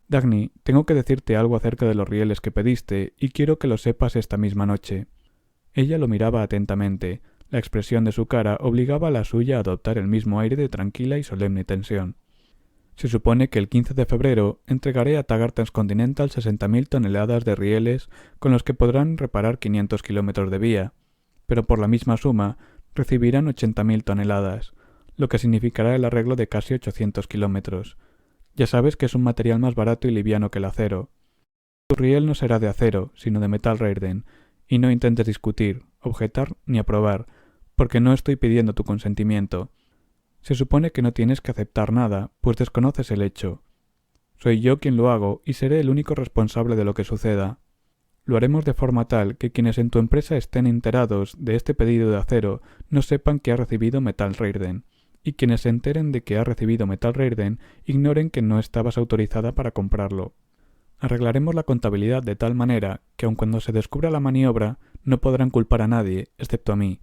Dagny, tengo que decirte algo acerca de los rieles que pediste y quiero que lo sepas esta misma noche. Ella lo miraba atentamente. La expresión de su cara obligaba a la suya a adoptar el mismo aire de tranquila y solemne tensión. Se supone que el 15 de febrero entregaré a Taggart Transcontinental 60.000 toneladas de rieles con los que podrán reparar 500 kilómetros de vía, pero por la misma suma recibirán 80.000 toneladas. lo que significará el arreglo de casi 800 kilómetros. Ya sabes que es un material más barato y liviano que el acero. Tu riel no será de acero, sino de metal Reirden, y no intentes discutir, objetar ni aprobar, porque no estoy pidiendo tu consentimiento. Se supone que no tienes que aceptar nada, pues desconoces el hecho. Soy yo quien lo hago y seré el único responsable de lo que suceda. Lo haremos de forma tal que quienes en tu empresa estén enterados de este pedido de acero no sepan que ha recibido metal Reirden, y quienes se enteren de que ha recibido metal Reirden ignoren que no estabas autorizada para comprarlo. Arreglaremos la contabilidad de tal manera que aun cuando se descubra la maniobra no podrán culpar a nadie, excepto a mí.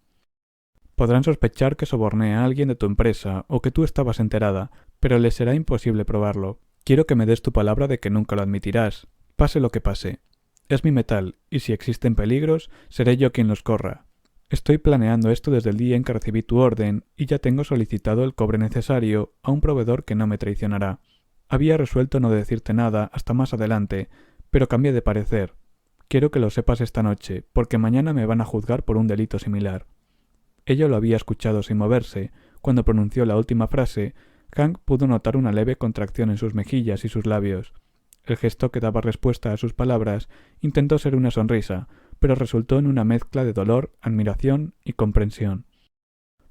Podrán sospechar que soborné a alguien de tu empresa o que tú estabas enterada, pero les será imposible probarlo. Quiero que me des tu palabra de que nunca lo admitirás, pase lo que pase. Es mi metal, y si existen peligros, seré yo quien los corra. Estoy planeando esto desde el día en que recibí tu orden, y ya tengo solicitado el cobre necesario a un proveedor que no me traicionará. Había resuelto no decirte nada hasta más adelante, pero cambié de parecer. Quiero que lo sepas esta noche, porque mañana me van a juzgar por un delito similar. Ella lo había escuchado sin moverse. Cuando pronunció la última frase, Hank pudo notar una leve contracción en sus mejillas y sus labios. El gesto que daba respuesta a sus palabras intentó ser una sonrisa, pero resultó en una mezcla de dolor, admiración y comprensión.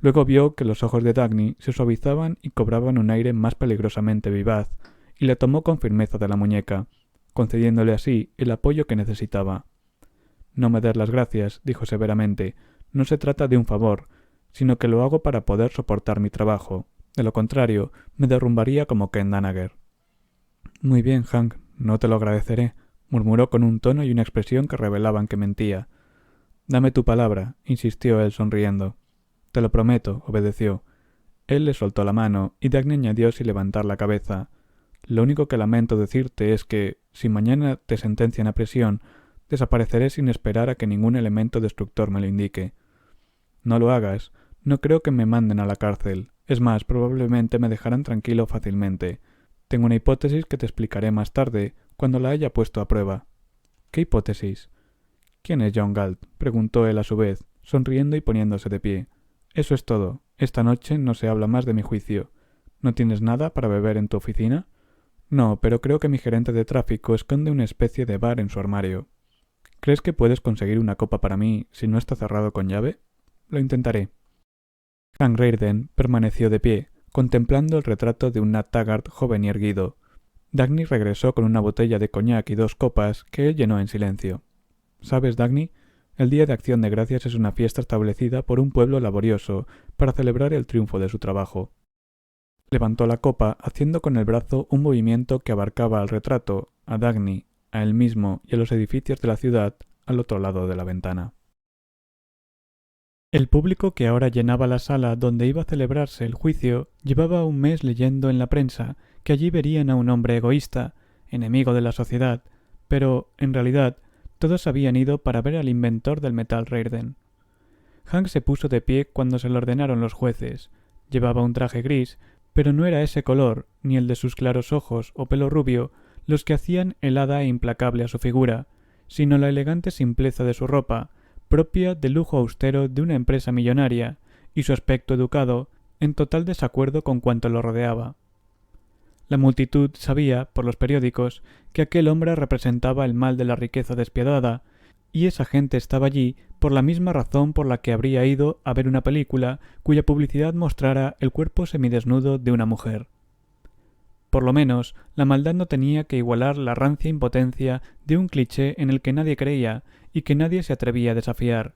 Luego vio que los ojos de Dagny se suavizaban y cobraban un aire más peligrosamente vivaz, y la tomó con firmeza de la muñeca, concediéndole así el apoyo que necesitaba. «No me des las gracias», dijo severamente. «No se trata de un favor, sino que lo hago para poder soportar mi trabajo. De lo contrario, me derrumbaría como Ken Danaher». «Muy bien, Hank, no te lo agradeceré», murmuró con un tono y una expresión que revelaban que mentía. «Dame tu palabra», insistió él sonriendo. «Te lo prometo», obedeció. Él le soltó la mano y Dagny añadió sin levantar la cabeza. «Lo único que lamento decirte es que, si mañana te sentencian a prisión, desapareceré sin esperar a que ningún elemento destructor me lo indique». «No lo hagas. No creo que me manden a la cárcel. Es más, probablemente me dejarán tranquilo fácilmente. Tengo una hipótesis que te explicaré más tarde, cuando la haya puesto a prueba». «¿Qué hipótesis?» «¿Quién es John Galt?», preguntó él a su vez, sonriendo y poniéndose de pie. «Eso es todo. Esta noche no se habla más de mi juicio. ¿No tienes nada para beber en tu oficina?» «No, pero creo que mi gerente de tráfico esconde una especie de bar en su armario». «¿Crees que puedes conseguir una copa para mí si no está cerrado con llave?» «Lo intentaré». Hank Reirden permaneció de pie, contemplando el retrato de un Nat Taggart joven y erguido. Dagny regresó con una botella de coñac y 2 copas que él llenó en silencio. «¿Sabes, Dagny? El Día de Acción de Gracias es una fiesta establecida por un pueblo laborioso para celebrar el triunfo de su trabajo». Levantó la copa haciendo con el brazo un movimiento que abarcaba al retrato, a Dagny, a él mismo y a los edificios de la ciudad al otro lado de la ventana. El público que ahora llenaba la sala donde iba a celebrarse el juicio llevaba un mes leyendo en la prensa que allí verían a un hombre egoísta, enemigo de la sociedad, pero, en realidad, todos habían ido para ver al inventor del metal Reirden. Hank se puso de pie cuando se lo ordenaron los jueces. Llevaba un traje gris, pero no era ese color, ni el de sus claros ojos o pelo rubio, los que hacían helada e implacable a su figura, sino la elegante simpleza de su ropa, propia del lujo austero de una empresa millonaria, y su aspecto educado, en total desacuerdo con cuanto lo rodeaba. La multitud sabía, por los periódicos, que aquel hombre representaba el mal de la riqueza despiadada, y esa gente estaba allí por la misma razón por la que habría ido a ver una película cuya publicidad mostrara el cuerpo semidesnudo de una mujer. Por lo menos, la maldad no tenía que igualar la rancia impotencia de un cliché en el que nadie creía y que nadie se atrevía a desafiar.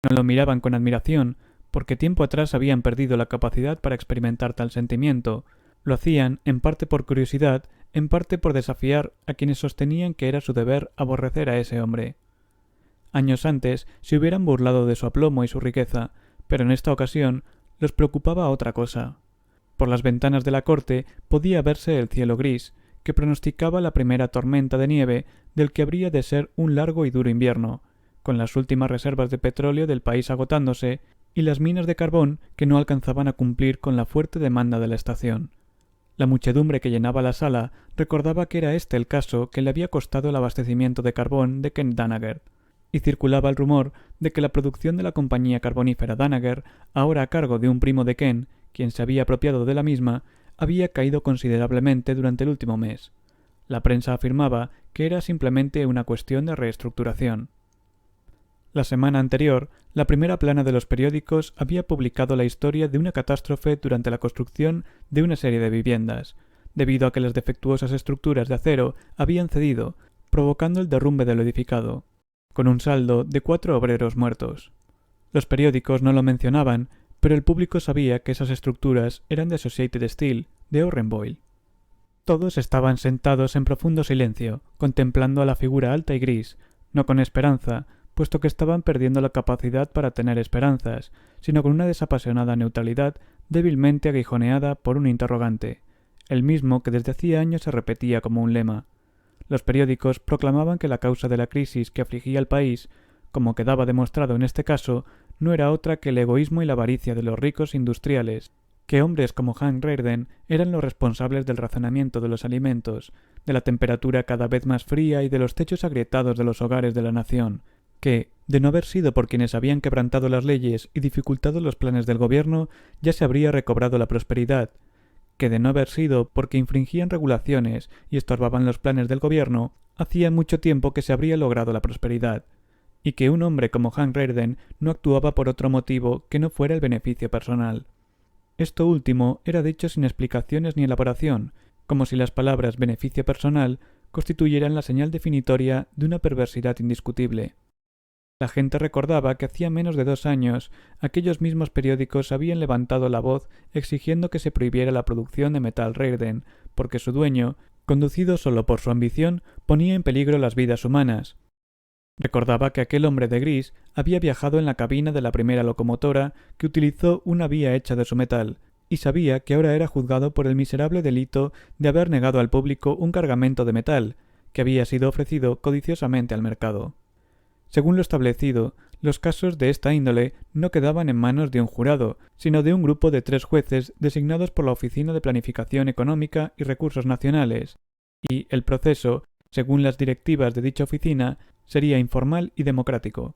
No lo miraban con admiración, porque tiempo atrás habían perdido la capacidad para experimentar tal sentimiento. Lo hacían, en parte por curiosidad, en parte por desafiar a quienes sostenían que era su deber aborrecer a ese hombre. Años antes se hubieran burlado de su aplomo y su riqueza, pero en esta ocasión los preocupaba otra cosa. Por las ventanas de la corte podía verse el cielo gris, que pronosticaba la primera tormenta de nieve del que habría de ser un largo y duro invierno, con las últimas reservas de petróleo del país agotándose y las minas de carbón que no alcanzaban a cumplir con la fuerte demanda de la estación. La muchedumbre que llenaba la sala recordaba que era este el caso que le había costado el abastecimiento de carbón de Ken Danaher, y circulaba el rumor de que la producción de la compañía carbonífera Danaher, ahora a cargo de un primo de Ken, quien se había apropiado de la misma, había caído considerablemente durante el último mes. La prensa afirmaba que era simplemente una cuestión de reestructuración. La semana anterior, la primera plana de los periódicos había publicado la historia de una catástrofe durante la construcción de una serie de viviendas, debido a que las defectuosas estructuras de acero habían cedido, provocando el derrumbe de lo edificado, con un saldo de 4 obreros muertos. Los periódicos no lo mencionaban, pero el público sabía que esas estructuras eran de Associated Steel, de Orrenboil. Todos estaban sentados en profundo silencio, contemplando a la figura alta y gris, no con esperanza, puesto que estaban perdiendo la capacidad para tener esperanzas, sino con una desapasionada neutralidad débilmente aguijoneada por un interrogante, el mismo que desde hacía años se repetía como un lema. Los periódicos proclamaban que la causa de la crisis que afligía al país, como quedaba demostrado en este caso, no era otra que el egoísmo y la avaricia de los ricos industriales, que hombres como Hank Rearden eran los responsables del racionamiento de los alimentos, de la temperatura cada vez más fría y de los techos agrietados de los hogares de la nación, que, de no haber sido por quienes habían quebrantado las leyes y dificultado los planes del gobierno, ya se habría recobrado la prosperidad, que de no haber sido porque infringían regulaciones y estorbaban los planes del gobierno, hacía mucho tiempo que se habría logrado la prosperidad, y que un hombre como Hank Rearden no actuaba por otro motivo que no fuera el beneficio personal. Esto último era dicho sin explicaciones ni elaboración, como si las palabras beneficio personal constituyeran la señal definitoria de una perversidad indiscutible. La gente recordaba que hacía menos de 2 años aquellos mismos periódicos habían levantado la voz exigiendo que se prohibiera la producción de metal Rearden, porque su dueño, conducido solo por su ambición, ponía en peligro las vidas humanas. Recordaba que aquel hombre de gris había viajado en la cabina de la primera locomotora que utilizó una vía hecha de su metal, y sabía que ahora era juzgado por el miserable delito de haber negado al público un cargamento de metal, que había sido ofrecido codiciosamente al mercado. Según lo establecido, los casos de esta índole no quedaban en manos de un jurado, sino de un grupo de 3 jueces designados por la Oficina de Planificación Económica y Recursos Nacionales, y el proceso, según las directivas de dicha oficina, sería informal y democrático.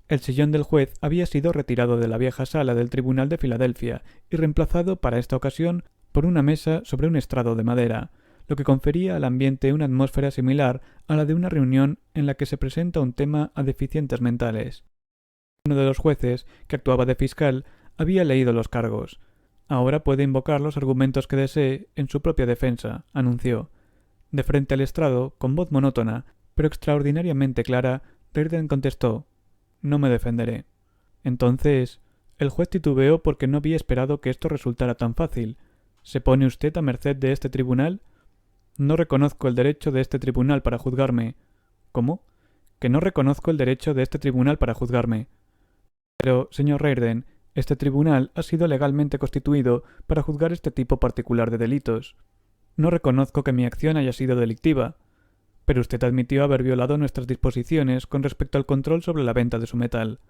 El sillón del juez había sido retirado de la vieja sala del Tribunal de Filadelfia y reemplazado para esta ocasión por una mesa sobre un estrado de madera, lo que confería al ambiente una atmósfera similar a la de una reunión en la que se presenta un tema a deficientes mentales. Uno de los jueces, que actuaba de fiscal, había leído los cargos. Ahora puede invocar los argumentos que desee en su propia defensa, anunció. De frente al estrado, con voz monótona, pero extraordinariamente clara, Rearden contestó: «No me defenderé». Entonces, el juez titubeó porque no había esperado que esto resultara tan fácil. ¿Se pone usted a merced de este tribunal? No reconozco el derecho de este tribunal para juzgarme. ¿Cómo? Que no reconozco el derecho de este tribunal para juzgarme. Pero, señor Rearden, este tribunal ha sido legalmente constituido para juzgar este tipo particular de delitos. No reconozco que mi acción haya sido delictiva, pero usted admitió haber violado nuestras disposiciones con respecto al control sobre la venta de su metal.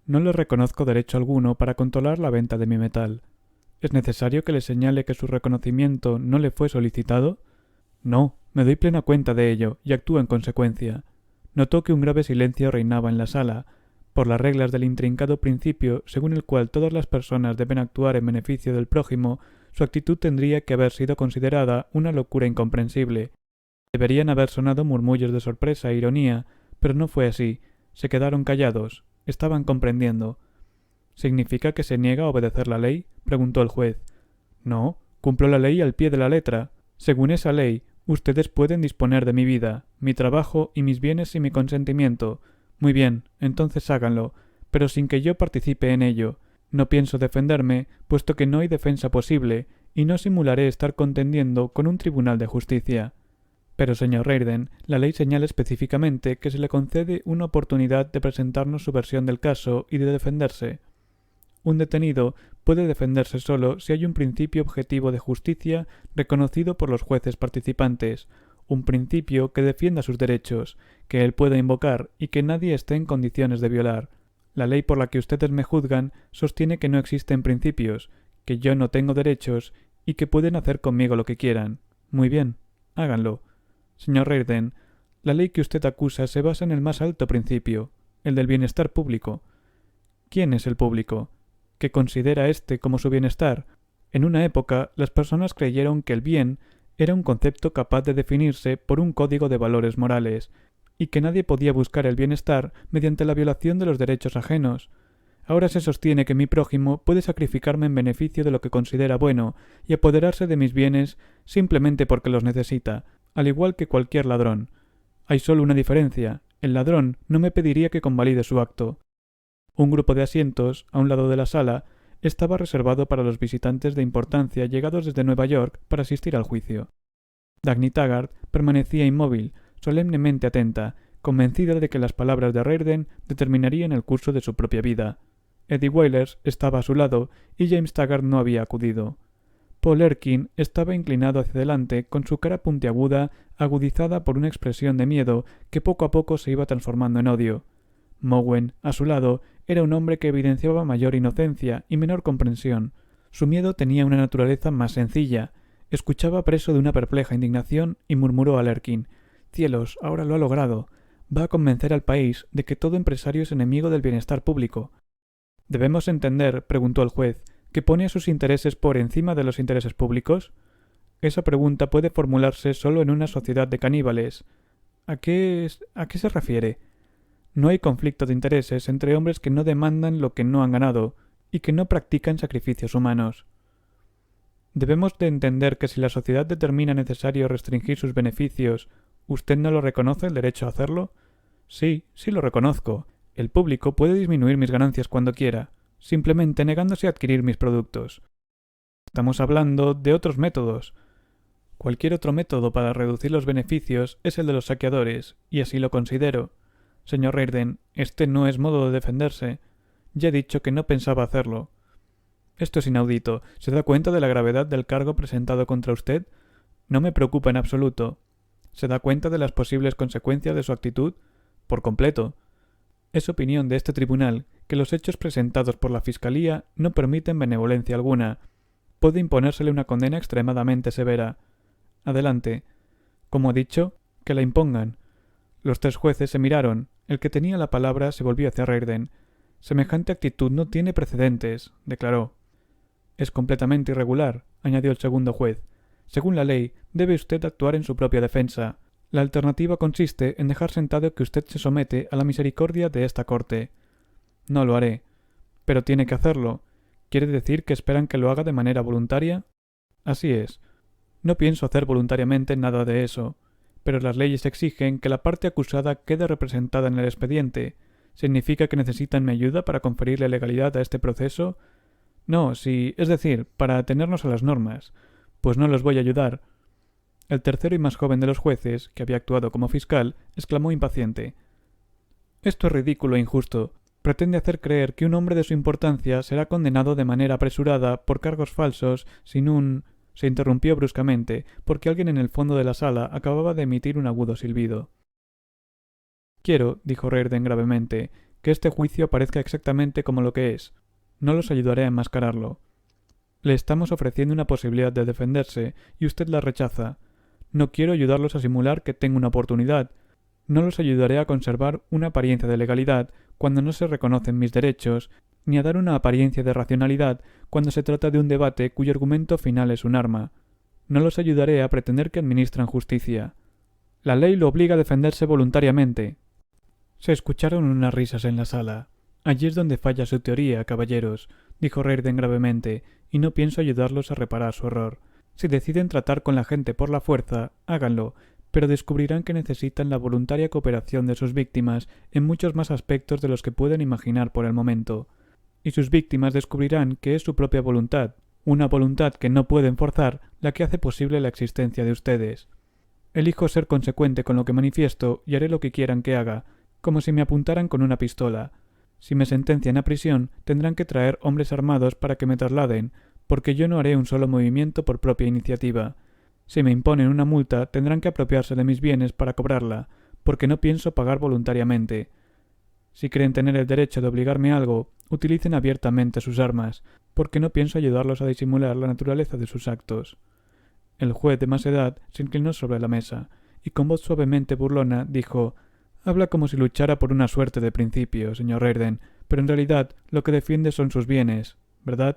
No le reconozco derecho alguno para controlar la venta de mi metal. ¿Es necesario que le señale que su reconocimiento no le fue solicitado? No, me doy plena cuenta de ello y actúo en consecuencia. Notó que un grave silencio reinaba en la sala, por las reglas del intrincado principio según el cual todas las personas deben actuar en beneficio del prójimo. Su actitud tendría que haber sido considerada una locura incomprensible. Deberían haber sonado murmullos de sorpresa e ironía, pero no fue así. Se quedaron callados. Estaban comprendiendo. ¿Significa que se niega a obedecer la ley?, preguntó el juez. No, cumplo la ley al pie de la letra. Según esa ley, ustedes pueden disponer de mi vida, mi trabajo y mis bienes sin mi consentimiento. Muy bien, entonces háganlo, pero sin que yo participe en ello. No pienso defenderme, puesto que no hay defensa posible, y no simularé estar contendiendo con un tribunal de justicia. Pero, señor Rearden, la ley señala específicamente que se le concede una oportunidad de presentarnos su versión del caso y de defenderse. Un detenido puede defenderse solo si hay un principio objetivo de justicia reconocido por los jueces participantes, un principio que defienda sus derechos, que él pueda invocar y que nadie esté en condiciones de violar. La ley por la que ustedes me juzgan sostiene que no existen principios, que yo no tengo derechos y que pueden hacer conmigo lo que quieran. Muy bien, háganlo. Señor Rearden, la ley que usted acusa se basa en el más alto principio, el del bienestar público. ¿Quién es el público? ¿Qué considera éste como su bienestar? En una época, las personas creyeron que el bien era un concepto capaz de definirse por un código de valores morales, y que nadie podía buscar el bienestar mediante la violación de los derechos ajenos. Ahora se sostiene que mi prójimo puede sacrificarme en beneficio de lo que considera bueno y apoderarse de mis bienes simplemente porque los necesita, al igual que cualquier ladrón. Hay solo una diferencia: el ladrón no me pediría que convalide su acto. Un grupo de asientos, a un lado de la sala, estaba reservado para los visitantes de importancia llegados desde Nueva York para asistir al juicio. Dagny Taggart permanecía inmóvil, solemnemente atenta, convencida de que las palabras de Reardon determinarían el curso de su propia vida. Eddie Wailers estaba a su lado y James Taggart no había acudido. Paul Erskine estaba inclinado hacia adelante con su cara puntiaguda agudizada por una expresión de miedo que poco a poco se iba transformando en odio. Mowen, a su lado, era un hombre que evidenciaba mayor inocencia y menor comprensión. Su miedo tenía una naturaleza más sencilla. Escuchaba preso de una perpleja indignación y murmuró a Erskine: «Cielos, ahora lo ha logrado. Va a convencer al país de que todo empresario es enemigo del bienestar público». «¿Debemos entender», preguntó el juez, «que pone a sus intereses por encima de los intereses públicos?» Esa pregunta puede formularse solo en una sociedad de caníbales. ¿A qué se refiere? No hay conflicto de intereses entre hombres que no demandan lo que no han ganado y que no practican sacrificios humanos. Debemos de entender que si la sociedad determina necesario restringir sus beneficios, ¿usted no lo reconoce el derecho a hacerlo? Sí, sí lo reconozco. El público puede disminuir mis ganancias cuando quiera, simplemente negándose a adquirir mis productos. Estamos hablando de otros métodos. Cualquier otro método para reducir los beneficios es el de los saqueadores, y así lo considero. Señor Reardon, este no es modo de defenderse. Ya he dicho que no pensaba hacerlo. Esto es inaudito. ¿Se da cuenta de la gravedad del cargo presentado contra usted? No me preocupa en absoluto. ¿Se da cuenta de las posibles consecuencias de su actitud? Por completo. Es opinión de este tribunal que los hechos presentados por la Fiscalía no permiten benevolencia alguna. Puede imponérsele una condena extremadamente severa. Adelante. Como he dicho, que la impongan. Los tres jueces se miraron. El que tenía la palabra se volvió hacia Reardon. Semejante actitud no tiene precedentes, declaró. Es completamente irregular, añadió el segundo juez. Según la ley, debe usted actuar en su propia defensa. La alternativa consiste en dejar sentado que usted se somete a la misericordia de esta corte. No lo haré. Pero tiene que hacerlo. ¿Quiere decir que esperan que lo haga de manera voluntaria? Así es. No pienso hacer voluntariamente nada de eso. Pero las leyes exigen que la parte acusada quede representada en el expediente. ¿Significa que necesitan mi ayuda para conferirle legalidad a este proceso? No, sí, es decir, para atenernos a las normas. Pues no los voy a ayudar. El tercero y más joven de los jueces, que había actuado como fiscal, exclamó impaciente: «Esto es ridículo e injusto. Pretende hacer creer que un hombre de su importancia será condenado de manera apresurada por cargos falsos sin un...» Se interrumpió bruscamente, porque alguien en el fondo de la sala acababa de emitir un agudo silbido. «Quiero», dijo Reardon gravemente, «que este juicio aparezca exactamente como lo que es. No los ayudaré a enmascararlo. Le estamos ofreciendo una posibilidad de defenderse, y usted la rechaza. No quiero ayudarlos a simular que tengo una oportunidad. No los ayudaré a conservar una apariencia de legalidad cuando no se reconocen mis derechos, ni a dar una apariencia de racionalidad cuando se trata de un debate cuyo argumento final es un arma. No los ayudaré a pretender que administran justicia. La ley lo obliga a defenderse voluntariamente». Se escucharon unas risas en la sala. «Allí es donde falla su teoría, caballeros», dijo Reardon gravemente, «y no pienso ayudarlos a reparar su error. Si deciden tratar con la gente por la fuerza, háganlo, pero descubrirán que necesitan la voluntaria cooperación de sus víctimas en muchos más aspectos de los que pueden imaginar por el momento. Y sus víctimas descubrirán que es su propia voluntad, una voluntad que no pueden forzar, la que hace posible la existencia de ustedes. Elijo ser consecuente con lo que manifiesto y haré lo que quieran que haga, como si me apuntaran con una pistola. Si me sentencian a prisión, tendrán que traer hombres armados para que me trasladen, porque yo no haré un solo movimiento por propia iniciativa. Si me imponen una multa, tendrán que apropiarse de mis bienes para cobrarla, porque no pienso pagar voluntariamente. Si creen tener el derecho de obligarme a algo, utilicen abiertamente sus armas, porque no pienso ayudarlos a disimular la naturaleza de sus actos». El juez de más edad se inclinó sobre la mesa, y con voz suavemente burlona dijo: «Habla como si luchara por una suerte de principio, señor Reardon, pero en realidad lo que defiende son sus bienes, ¿verdad?»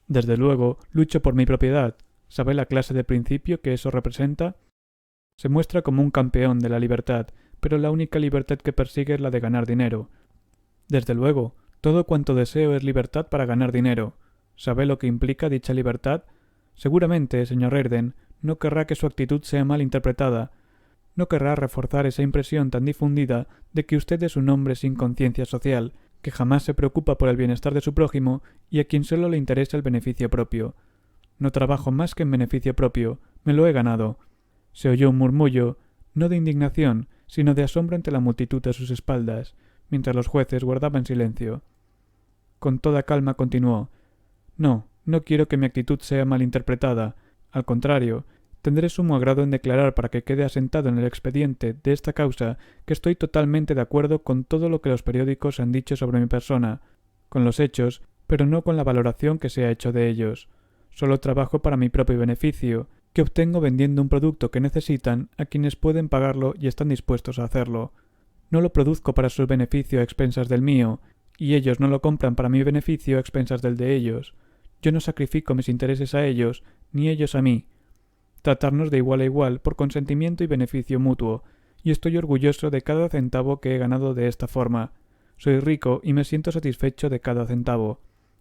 Desde luego, lucho por mi propiedad. ¿Sabe la clase de principio que eso representa? Se muestra como un campeón de la libertad, pero la única libertad que persigue es la de ganar dinero. Desde luego, todo cuanto deseo es libertad para ganar dinero. ¿Sabe lo que implica dicha libertad? Seguramente, señor Reardon, no querrá que su actitud sea mal interpretada. No querrá reforzar esa impresión tan difundida de que usted es un hombre sin conciencia social, que jamás se preocupa por el bienestar de su prójimo y a quien solo le interesa el beneficio propio. No trabajo más que en beneficio propio, me lo he ganado. Se oyó un murmullo, no de indignación, sino de asombro ante la multitud a sus espaldas, mientras los jueces guardaban silencio. Con toda calma continuó: No quiero que mi actitud sea malinterpretada. Al contrario, tendré sumo agrado en declarar para que quede asentado en el expediente de esta causa que estoy totalmente de acuerdo con todo lo que los periódicos han dicho sobre mi persona, con los hechos, pero no con la valoración que se ha hecho de ellos. Solo trabajo para mi propio beneficio, que obtengo vendiendo un producto que necesitan a quienes pueden pagarlo y están dispuestos a hacerlo. No lo produzco para su beneficio a expensas del mío, y ellos no lo compran para mi beneficio a expensas del de ellos. Yo no sacrifico mis intereses a ellos, ni ellos a mí. Tratarnos de igual a igual por consentimiento y beneficio mutuo, y estoy orgulloso de cada centavo que he ganado de esta forma. Soy rico y me siento satisfecho de cada centavo.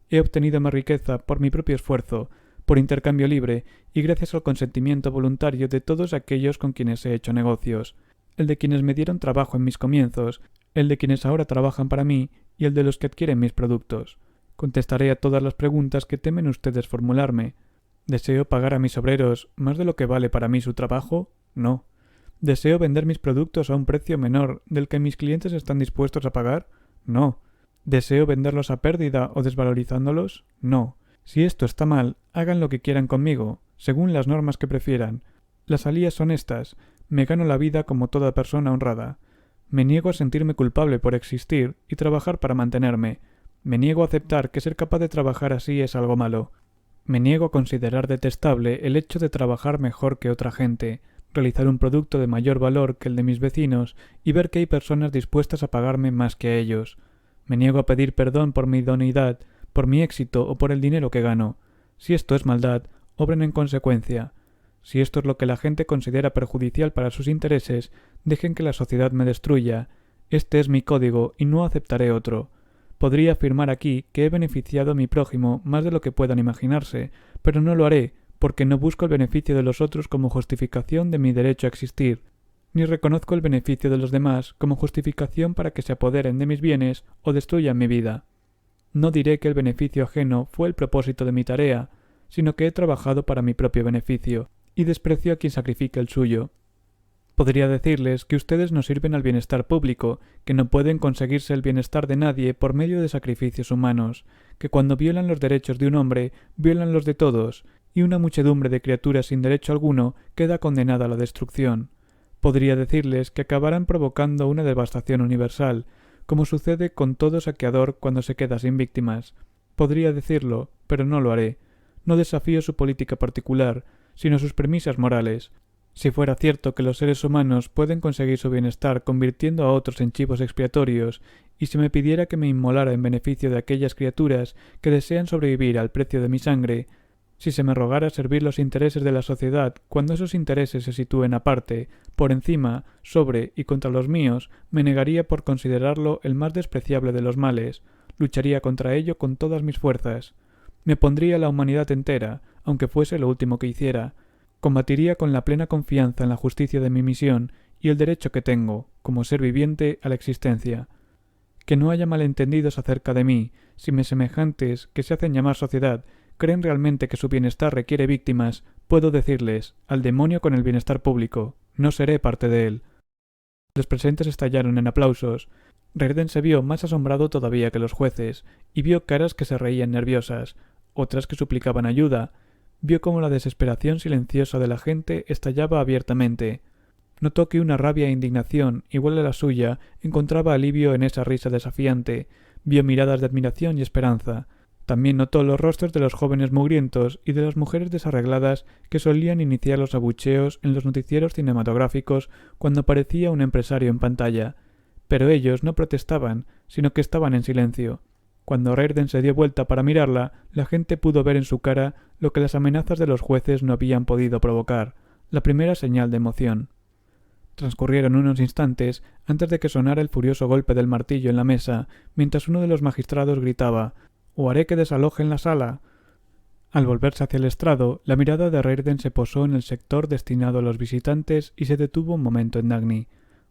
He obtenido mi riqueza por mi propio esfuerzo, por intercambio libre y gracias al consentimiento voluntario de todos aquellos con quienes he hecho negocios, el de quienes me dieron trabajo en mis comienzos, el de quienes ahora trabajan para mí y el de los que adquieren mis productos. Contestaré a todas las preguntas que temen ustedes formularme. ¿Deseo pagar a mis obreros más de lo que vale para mí su trabajo? No. ¿Deseo vender mis productos a un precio menor del que mis clientes están dispuestos a pagar? No. ¿Deseo venderlos a pérdida o desvalorizándolos? No. Si esto está mal, hagan lo que quieran conmigo, según las normas que prefieran. Las salidas son estas. Me gano la vida como toda persona honrada. Me niego a sentirme culpable por existir y trabajar para mantenerme. Me niego a aceptar que ser capaz de trabajar así es algo malo. Me niego a considerar detestable el hecho de trabajar mejor que otra gente, realizar un producto de mayor valor que el de mis vecinos y ver que hay personas dispuestas a pagarme más que a ellos. Me niego a pedir perdón por mi idoneidad, por mi éxito o por el dinero que gano. Si esto es maldad, obren en consecuencia. Si esto es lo que la gente considera perjudicial para sus intereses, dejen que la sociedad me destruya. Este es mi código y no aceptaré otro. Podría afirmar aquí que he beneficiado a mi prójimo más de lo que puedan imaginarse, pero no lo haré, porque no busco el beneficio de los otros como justificación de mi derecho a existir, ni reconozco el beneficio de los demás como justificación para que se apoderen de mis bienes o destruyan mi vida. No diré que el beneficio ajeno fue el propósito de mi tarea, sino que he trabajado para mi propio beneficio, y desprecio a quien sacrifique el suyo. Podría decirles que ustedes no sirven al bienestar público, que no pueden conseguirse el bienestar de nadie por medio de sacrificios humanos, que cuando violan los derechos de un hombre, violan los de todos, y una muchedumbre de criaturas sin derecho alguno queda condenada a la destrucción. Podría decirles que acabarán provocando una devastación universal, como sucede con todo saqueador cuando se queda sin víctimas. Podría decirlo, pero no lo haré. No desafío su política particular, sino sus premisas morales. Si fuera cierto que los seres humanos pueden conseguir su bienestar convirtiendo a otros en chivos expiatorios, y si me pidiera que me inmolara en beneficio de aquellas criaturas que desean sobrevivir al precio de mi sangre, si se me rogara servir los intereses de la sociedad cuando esos intereses se sitúen aparte, por encima, sobre y contra los míos, me negaría por considerarlo el más despreciable de los males, lucharía contra ello con todas mis fuerzas. Me pondría la humanidad entera, aunque fuese lo último que hiciera. Combatiría con la plena confianza en la justicia de mi misión y el derecho que tengo, como ser viviente, a la existencia. Que no haya malentendidos acerca de mí, si mis semejantes, que se hacen llamar sociedad, creen realmente que su bienestar requiere víctimas, puedo decirles, al demonio con el bienestar público, no seré parte de él. Los presentes estallaron en aplausos. Reardon se vio más asombrado todavía que los jueces, y vio caras que se reían nerviosas, otras que suplicaban ayuda. Vio cómo la desesperación silenciosa de la gente estallaba abiertamente. Notó que una rabia e indignación, igual a la suya, encontraba alivio en esa risa desafiante. Vio miradas de admiración y esperanza. También notó los rostros de los jóvenes mugrientos y de las mujeres desarregladas que solían iniciar los abucheos en los noticieros cinematográficos cuando aparecía un empresario en pantalla. Pero ellos no protestaban, sino que estaban en silencio. Cuando Reirden se dio vuelta para mirarla, la gente pudo ver en su cara lo que las amenazas de los jueces no habían podido provocar, la primera señal de emoción. Transcurrieron unos instantes antes de que sonara el furioso golpe del martillo en la mesa, mientras uno de los magistrados gritaba «¡O haré que desalojen la sala!». Al volverse hacia el estrado, la mirada de Reirden se posó en el sector destinado a los visitantes y se detuvo un momento en Dagny.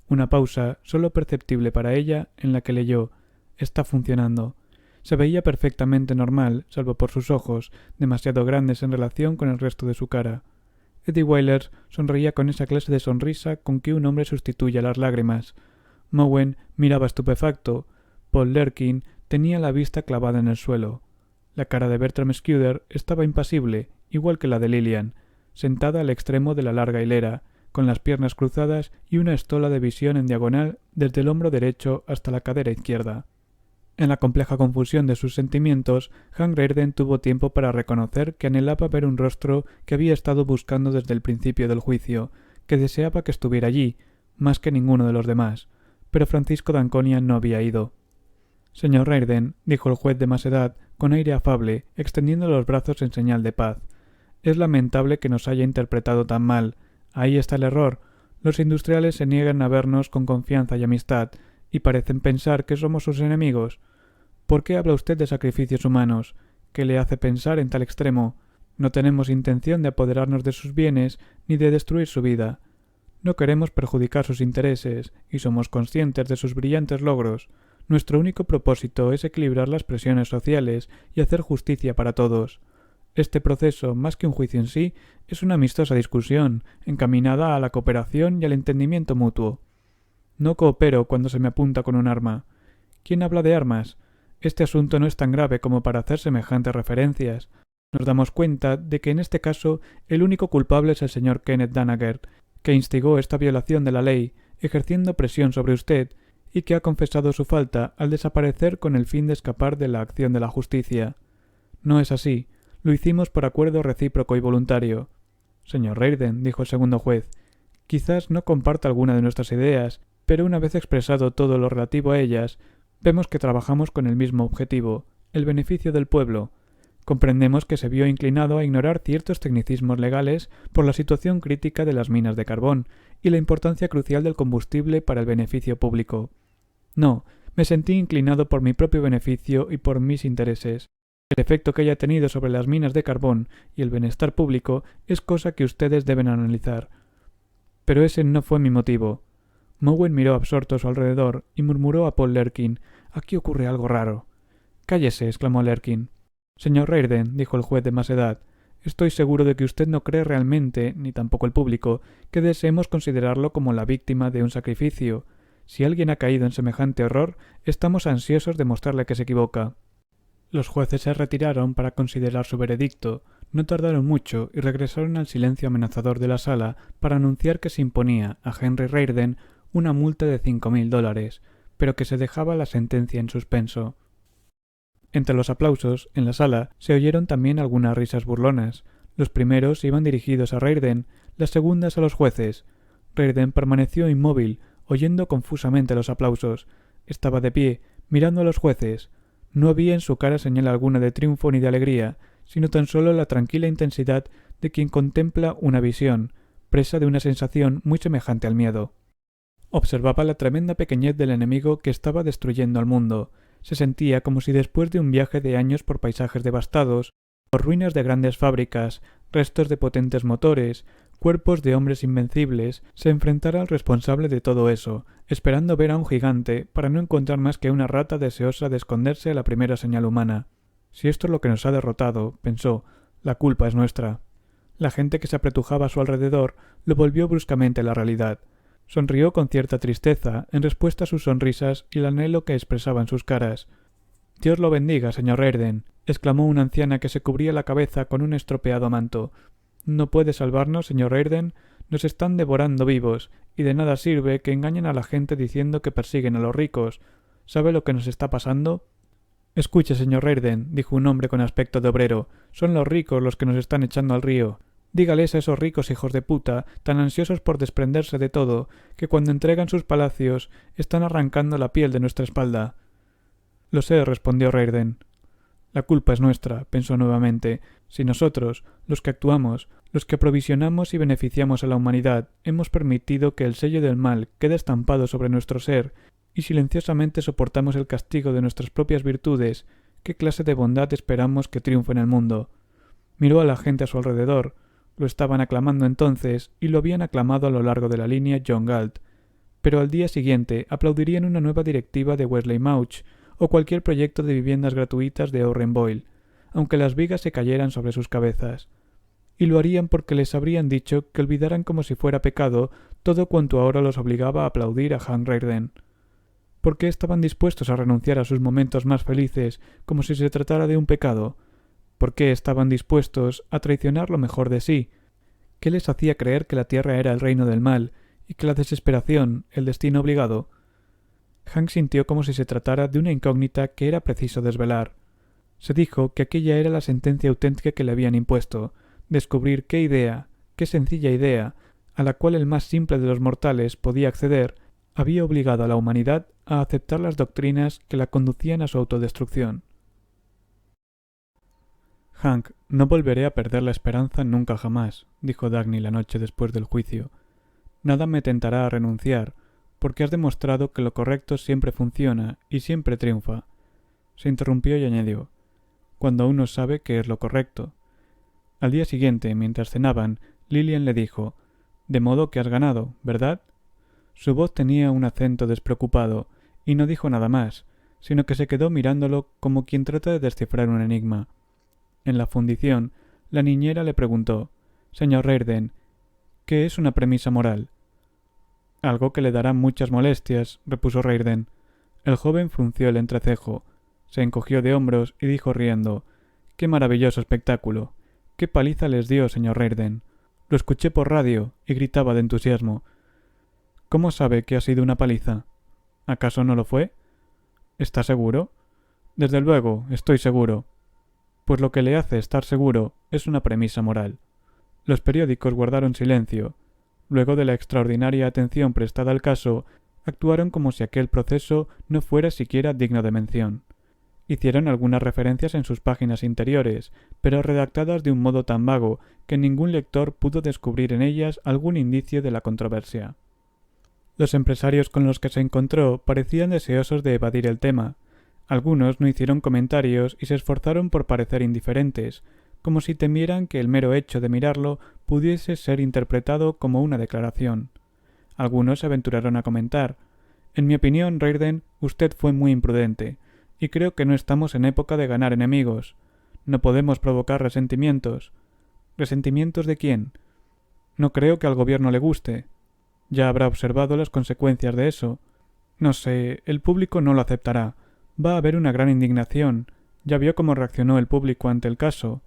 Una pausa, solo perceptible para ella, en la que leyó «Está funcionando». Se veía perfectamente normal, salvo por sus ojos, demasiado grandes en relación con el resto de su cara. Eddie Wailers sonreía con esa clase de sonrisa con que un hombre sustituye las lágrimas. Mowen miraba estupefacto. Paul Lerkin tenía la vista clavada en el suelo. La cara de Bertram Scudder estaba impasible, igual que la de Lillian, sentada al extremo de la larga hilera, con las piernas cruzadas y una estola de visión en diagonal desde el hombro derecho hasta la cadera izquierda. En la compleja confusión de sus sentimientos, Hank Reirden tuvo tiempo para reconocer que anhelaba ver un rostro que había estado buscando desde el principio del juicio, que deseaba que estuviera allí, más que ninguno de los demás, pero Francisco d'Anconia no había ido. «Señor Reirden», dijo el juez de más edad, con aire afable, extendiendo los brazos en señal de paz, «es lamentable que nos haya interpretado tan mal. Ahí está el error. Los industriales se niegan a vernos con confianza y amistad, y parecen pensar que somos sus enemigos. ¿Por qué habla usted de sacrificios humanos? ¿Qué le hace pensar en tal extremo? No tenemos intención de apoderarnos de sus bienes ni de destruir su vida. No queremos perjudicar sus intereses y somos conscientes de sus brillantes logros. Nuestro único propósito es equilibrar las presiones sociales y hacer justicia para todos. Este proceso, más que un juicio en sí, es una amistosa discusión, encaminada a la cooperación y al entendimiento mutuo. No coopero cuando se me apunta con un arma. ¿Quién habla de armas? Este asunto no es tan grave como para hacer semejantes referencias. Nos damos cuenta de que en este caso el único culpable es el señor Kenneth Danaher, que instigó esta violación de la ley, ejerciendo presión sobre usted, y que ha confesado su falta al desaparecer con el fin de escapar de la acción de la justicia. No es así. Lo hicimos por acuerdo recíproco y voluntario. Señor Reirden, dijo el segundo juez, quizás no comparta alguna de nuestras ideas, pero una vez expresado todo lo relativo a ellas, vemos que trabajamos con el mismo objetivo, el beneficio del pueblo. Comprendemos que se vio inclinado a ignorar ciertos tecnicismos legales por la situación crítica de las minas de carbón y la importancia crucial del combustible para el beneficio público. No, me sentí inclinado por mi propio beneficio y por mis intereses. El efecto que haya tenido sobre las minas de carbón y el bienestar público es cosa que ustedes deben analizar. Pero ese no fue mi motivo. Mowen miró absorto a su alrededor y murmuró a Paul Lerkin, «Aquí ocurre algo raro». «Cállese», exclamó Lerkin. «Señor Reirden», dijo el juez de más edad, «estoy seguro de que usted no cree realmente, ni tampoco el público, que deseemos considerarlo como la víctima de un sacrificio. Si alguien ha caído en semejante error, estamos ansiosos de mostrarle que se equivoca». Los jueces se retiraron para considerar su veredicto. No tardaron mucho y regresaron al silencio amenazador de la sala para anunciar que se imponía a Henry Reirden una multa de $5,000, pero que se dejaba la sentencia en suspenso. Entre los aplausos, en la sala, se oyeron también algunas risas burlonas. Los primeros iban dirigidos a Reirden, las segundas a los jueces. Reirden permaneció inmóvil, oyendo confusamente los aplausos. Estaba de pie, mirando a los jueces. No había en su cara señal alguna de triunfo ni de alegría, sino tan solo la tranquila intensidad de quien contempla una visión, presa de una sensación muy semejante al miedo. Observaba la tremenda pequeñez del enemigo que estaba destruyendo al mundo. Se sentía como si después de un viaje de años por paisajes devastados, por ruinas de grandes fábricas, restos de potentes motores, cuerpos de hombres invencibles, se enfrentara al responsable de todo eso, esperando ver a un gigante, para no encontrar más que una rata deseosa de esconderse a la primera señal humana. Si esto es lo que nos ha derrotado, pensó, la culpa es nuestra. La gente que se apretujaba a su alrededor lo volvió bruscamente a la realidad. Sonrió con cierta tristeza en respuesta a sus sonrisas y el anhelo que expresaba en sus caras. «Dios lo bendiga, señor Reirden», exclamó una anciana que se cubría la cabeza con un estropeado manto. «¿No puede salvarnos, señor Reirden? Nos están devorando vivos, y de nada sirve que engañen a la gente diciendo que persiguen a los ricos. ¿Sabe lo que nos está pasando?» «Escuche, señor Reirden», dijo un hombre con aspecto de obrero, «son los ricos los que nos están echando al río. Dígales a esos ricos hijos de puta, tan ansiosos por desprenderse de todo, que cuando entregan sus palacios están arrancando la piel de nuestra espalda». Lo sé, respondió Reirden. La culpa es nuestra, pensó nuevamente. Si nosotros, los que actuamos, los que aprovisionamos y beneficiamos a la humanidad, hemos permitido que el sello del mal quede estampado sobre nuestro ser, y silenciosamente soportamos el castigo de nuestras propias virtudes, ¿qué clase de bondad esperamos que triunfe en el mundo? Miró a la gente a su alrededor. Lo estaban aclamando entonces, y lo habían aclamado a lo largo de la línea John Galt. Pero al día siguiente aplaudirían una nueva directiva de Wesley Mauch, o cualquier proyecto de viviendas gratuitas de Orren Boyle, aunque las vigas se cayeran sobre sus cabezas. Y lo harían porque les habrían dicho que olvidaran como si fuera pecado todo cuanto ahora los obligaba a aplaudir a Hank Reirden. ¿Por qué estaban dispuestos a renunciar a sus momentos más felices como si se tratara de un pecado? ¿Por qué estaban dispuestos a traicionar lo mejor de sí? ¿Qué les hacía creer que la tierra era el reino del mal y que la desesperación, el destino obligado? Hank sintió como si se tratara de una incógnita que era preciso desvelar. Se dijo que aquella era la sentencia auténtica que le habían impuesto, descubrir qué idea, qué sencilla idea, a la cual el más simple de los mortales podía acceder, había obligado a la humanidad a aceptar las doctrinas que la conducían a su autodestrucción. Hank, no volveré a perder la esperanza nunca jamás, dijo Dagny la noche después del juicio. Nada me tentará a renunciar, porque has demostrado que lo correcto siempre funciona y siempre triunfa. Se interrumpió y añadió, cuando uno sabe qué es lo correcto. Al día siguiente, mientras cenaban, Lillian le dijo, de modo que has ganado, ¿verdad? Su voz tenía un acento despreocupado, y no dijo nada más, sino que se quedó mirándolo como quien trata de descifrar un enigma. En la fundición, la niñera le preguntó, señor Reirden, ¿qué es una premisa moral? Algo que le dará muchas molestias, repuso Reirden. El joven frunció el entrecejo, se encogió de hombros y dijo riendo, ¡qué maravilloso espectáculo! ¡Qué paliza les dio, señor Reirden! Lo escuché por radio y gritaba de entusiasmo. ¿Cómo sabe que ha sido una paliza? ¿Acaso no lo fue? ¿Está seguro? Desde luego, estoy seguro. Pues lo que le hace estar seguro es una premisa moral. Los periódicos guardaron silencio. Luego de la extraordinaria atención prestada al caso, actuaron como si aquel proceso no fuera siquiera digno de mención. Hicieron algunas referencias en sus páginas interiores, pero redactadas de un modo tan vago que ningún lector pudo descubrir en ellas algún indicio de la controversia. Los empresarios con los que se encontró parecían deseosos de evadir el tema. Algunos no hicieron comentarios y se esforzaron por parecer indiferentes, como si temieran que el mero hecho de mirarlo pudiese ser interpretado como una declaración. Algunos se aventuraron a comentar. En mi opinión, Reirden, usted fue muy imprudente, y creo que no estamos en época de ganar enemigos. No podemos provocar resentimientos. ¿Resentimientos de quién? No creo que al gobierno le guste. Ya habrá observado las consecuencias de eso. No sé, el público no lo aceptará. Va a haber una gran indignación. Ya vio cómo reaccionó el público ante el caso.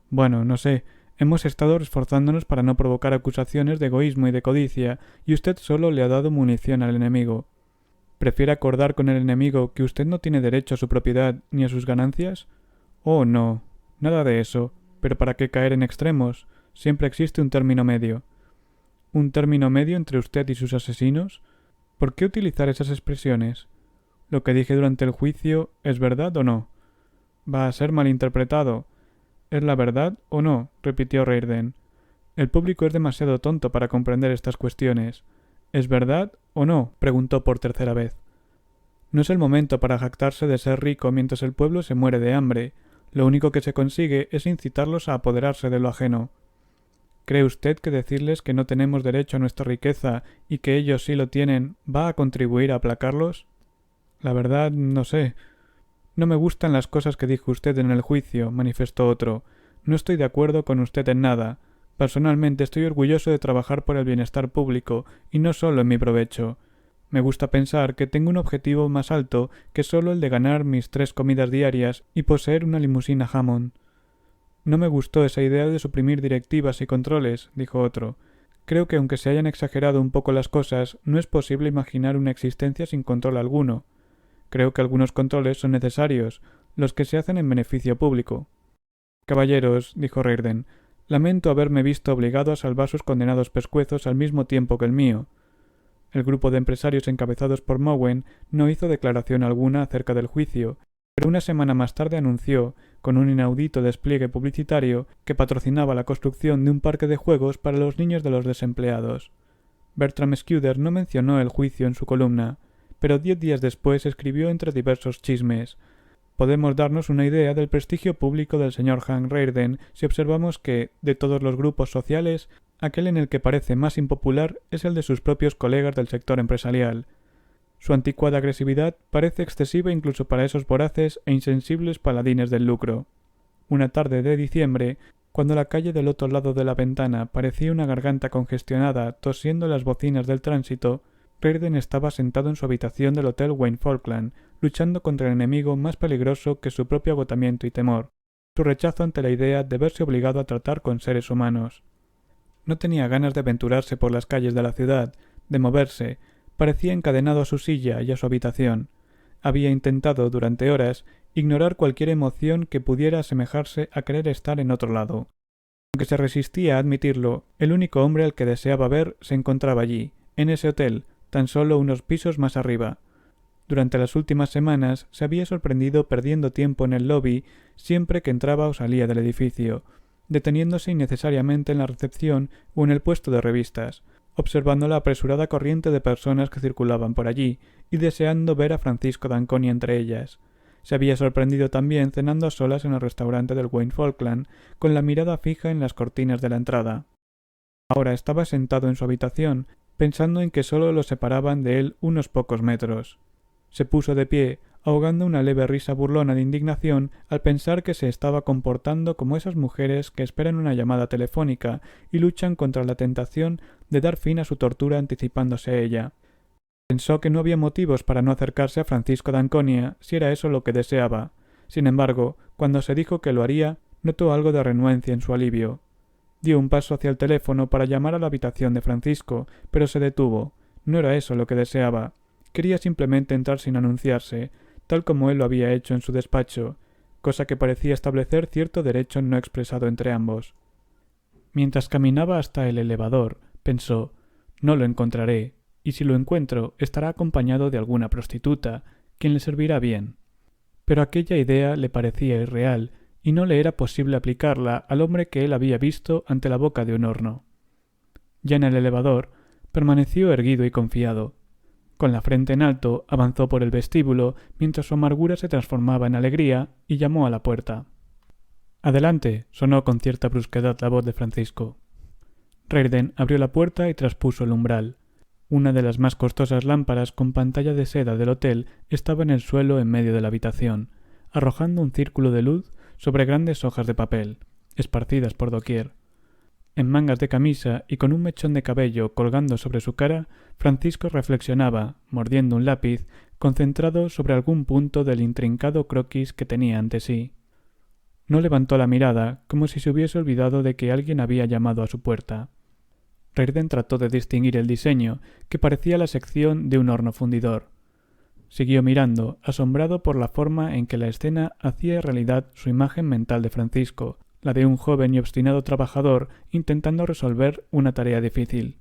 Bueno, no sé, hemos estado esforzándonos para no provocar acusaciones de egoísmo y de codicia, y usted solo le ha dado munición al enemigo. ¿Prefiere acordar con el enemigo que usted no tiene derecho a su propiedad ni a sus ganancias? Oh, no, nada de eso. Pero ¿para qué caer en extremos? Siempre existe un término medio. ¿Un término medio entre usted y sus asesinos? ¿Por qué utilizar esas expresiones? ¿Lo que dije durante el juicio es verdad o no? Va a ser malinterpretado. ¿Es la verdad o no? Repitió Reirden. El público es demasiado tonto para comprender estas cuestiones. ¿Es verdad o no? Preguntó por tercera vez. No es el momento para jactarse de ser rico mientras el pueblo se muere de hambre. Lo único que se consigue es incitarlos a apoderarse de lo ajeno. ¿Cree usted que decirles que no tenemos derecho a nuestra riqueza y que ellos sí lo tienen va a contribuir a aplacarlos? La verdad, no sé. No me gustan las cosas que dijo usted en el juicio, manifestó otro. No estoy de acuerdo con usted en nada. Personalmente estoy orgulloso de trabajar por el bienestar público y no solo en mi provecho. Me gusta pensar que tengo un objetivo más alto que solo el de ganar mis 3 comidas diarias y poseer una limusina Hammond. No me gustó esa idea de suprimir directivas y controles, dijo otro. Creo que aunque se hayan exagerado un poco las cosas, no es posible imaginar una existencia sin control alguno. Creo que algunos controles son necesarios, los que se hacen en beneficio público. Caballeros, dijo Reirden, lamento haberme visto obligado a salvar sus condenados pescuezos al mismo tiempo que el mío. El grupo de empresarios encabezados por Mowen no hizo declaración alguna acerca del juicio, pero una semana más tarde anunció, con un inaudito despliegue publicitario, que patrocinaba la construcción de un parque de juegos para los niños de los desempleados. Bertram Scudder no mencionó el juicio en su columna, pero 10 días después escribió entre diversos chismes: podemos darnos una idea del prestigio público del señor Hank Rearden si observamos que, de todos los grupos sociales, aquel en el que parece más impopular es el de sus propios colegas del sector empresarial. Su anticuada agresividad parece excesiva incluso para esos voraces e insensibles paladines del lucro. Una tarde de diciembre, cuando la calle del otro lado de la ventana parecía una garganta congestionada tosiendo las bocinas del tránsito, Rearden estaba sentado en su habitación del Hotel Wayne Falkland, luchando contra el enemigo más peligroso que su propio agotamiento y temor, su rechazo ante la idea de verse obligado a tratar con seres humanos. No tenía ganas de aventurarse por las calles de la ciudad, de moverse, parecía encadenado a su silla y a su habitación. Había intentado, durante horas, ignorar cualquier emoción que pudiera asemejarse a querer estar en otro lado. Aunque se resistía a admitirlo, el único hombre al que deseaba ver se encontraba allí, en ese hotel, tan solo unos pisos más arriba. Durante las últimas semanas se había sorprendido perdiendo tiempo en el lobby siempre que entraba o salía del edificio, deteniéndose innecesariamente en la recepción o en el puesto de revistas, observando la apresurada corriente de personas que circulaban por allí y deseando ver a Francisco d'Ancona entre ellas. Se había sorprendido también cenando a solas en el restaurante del Wayne Falkland, con la mirada fija en las cortinas de la entrada. Ahora estaba sentado en su habitación, pensando en que solo lo separaban de él unos pocos metros. Se puso de pie, ahogando una leve risa burlona de indignación al pensar que se estaba comportando como esas mujeres que esperan una llamada telefónica y luchan contra la tentación de dar fin a su tortura anticipándose a ella. Pensó que no había motivos para no acercarse a Francisco d'Ancona si era eso lo que deseaba. Sin embargo, cuando se dijo que lo haría, notó algo de renuencia en su alivio. Dio un paso hacia el teléfono para llamar a la habitación de Francisco, pero se detuvo. No era eso lo que deseaba. Quería simplemente entrar sin anunciarse, tal como él lo había hecho en su despacho, cosa que parecía establecer cierto derecho no expresado entre ambos. Mientras caminaba hasta el elevador, pensó: no lo encontraré, y si lo encuentro estará acompañado de alguna prostituta, quien le servirá bien. Pero aquella idea le parecía irreal, y no le era posible aplicarla al hombre que él había visto ante la boca de un horno. Ya en el elevador, permaneció erguido y confiado. Con la frente en alto, avanzó por el vestíbulo, mientras su amargura se transformaba en alegría, y llamó a la puerta. «Adelante», sonó con cierta brusquedad la voz de Francisco. Rearden abrió la puerta y traspuso el umbral. Una de las más costosas lámparas con pantalla de seda del hotel estaba en el suelo en medio de la habitación, arrojando un círculo de luz sobre grandes hojas de papel, esparcidas por doquier. En mangas de camisa y con un mechón de cabello colgando sobre su cara, Francisco reflexionaba, mordiendo un lápiz, concentrado sobre algún punto del intrincado croquis que tenía ante sí. No levantó la mirada, como si se hubiese olvidado de que alguien había llamado a su puerta. Rearden trató de distinguir el diseño, que parecía la sección de un horno fundidor. Siguió mirando, asombrado por la forma en que la escena hacía realidad su imagen mental de Francisco, la de un joven y obstinado trabajador intentando resolver una tarea difícil.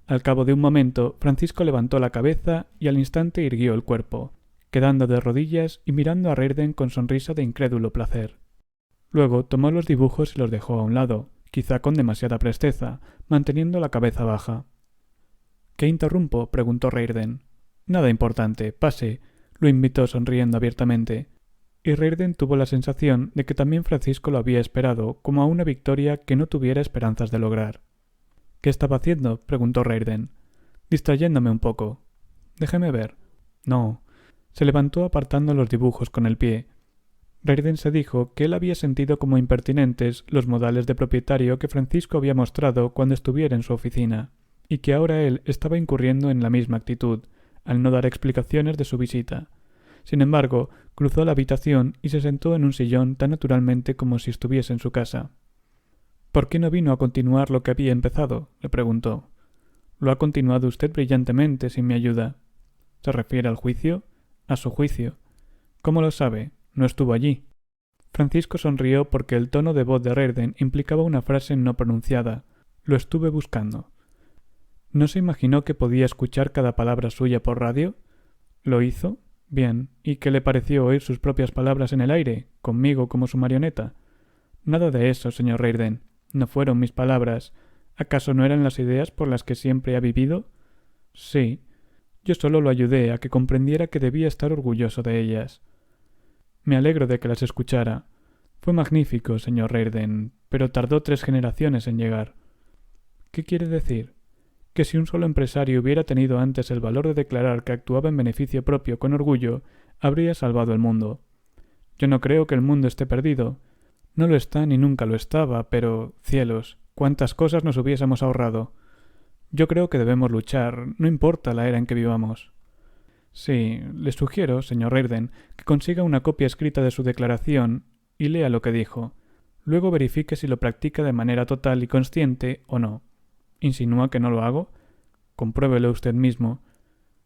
Al cabo de un momento, Francisco levantó la cabeza y al instante irguió el cuerpo, quedando de rodillas y mirando a Rearden con sonrisa de incrédulo placer. Luego tomó los dibujos y los dejó a un lado, quizá con demasiada presteza, manteniendo la cabeza baja. —¿Qué interrumpo? —preguntó Rearden. —Nada importante, pase —lo invitó sonriendo abiertamente. Y Rearden tuvo la sensación de que también Francisco lo había esperado como a una victoria que no tuviera esperanzas de lograr. —¿Qué estaba haciendo? —preguntó Rearden. —Distrayéndome un poco. —Déjeme ver. —No. Se levantó apartando los dibujos con el pie. Rearden se dijo que él había sentido como impertinentes los modales de propietario que Francisco había mostrado cuando estuviera en su oficina, y que ahora él estaba incurriendo en la misma actitud, al no dar explicaciones de su visita. Sin embargo, cruzó la habitación y se sentó en un sillón tan naturalmente como si estuviese en su casa. —¿Por qué no vino a continuar lo que había empezado? —le preguntó. —Lo ha continuado usted brillantemente sin mi ayuda. —¿Se refiere al juicio? —A su juicio. —¿Cómo lo sabe? No estuvo allí. Francisco sonrió porque el tono de voz de Rearden implicaba una frase no pronunciada. Lo estuve buscando. ¿No se imaginó que podía escuchar cada palabra suya por radio? ¿Lo hizo? Bien, ¿y qué le pareció oír sus propias palabras en el aire, conmigo como su marioneta? Nada de eso, señor Reirden. No fueron mis palabras. ¿Acaso no eran las ideas por las que siempre ha vivido? Sí. Yo solo lo ayudé a que comprendiera que debía estar orgulloso de ellas. Me alegro de que las escuchara. Fue magnífico, señor Reirden, pero tardó 3 generaciones en llegar. ¿Qué quiere decir? Que si un solo empresario hubiera tenido antes el valor de declarar que actuaba en beneficio propio con orgullo, habría salvado el mundo. Yo no creo que el mundo esté perdido. No lo está ni nunca lo estaba, pero, cielos, cuántas cosas nos hubiésemos ahorrado. Yo creo que debemos luchar, no importa la era en que vivamos. Sí, le sugiero, señor Reirden, que consiga una copia escrita de su declaración y lea lo que dijo. Luego verifique si lo practica de manera total y consciente o no. ¿Insinúa que no lo hago? Compruébelo usted mismo.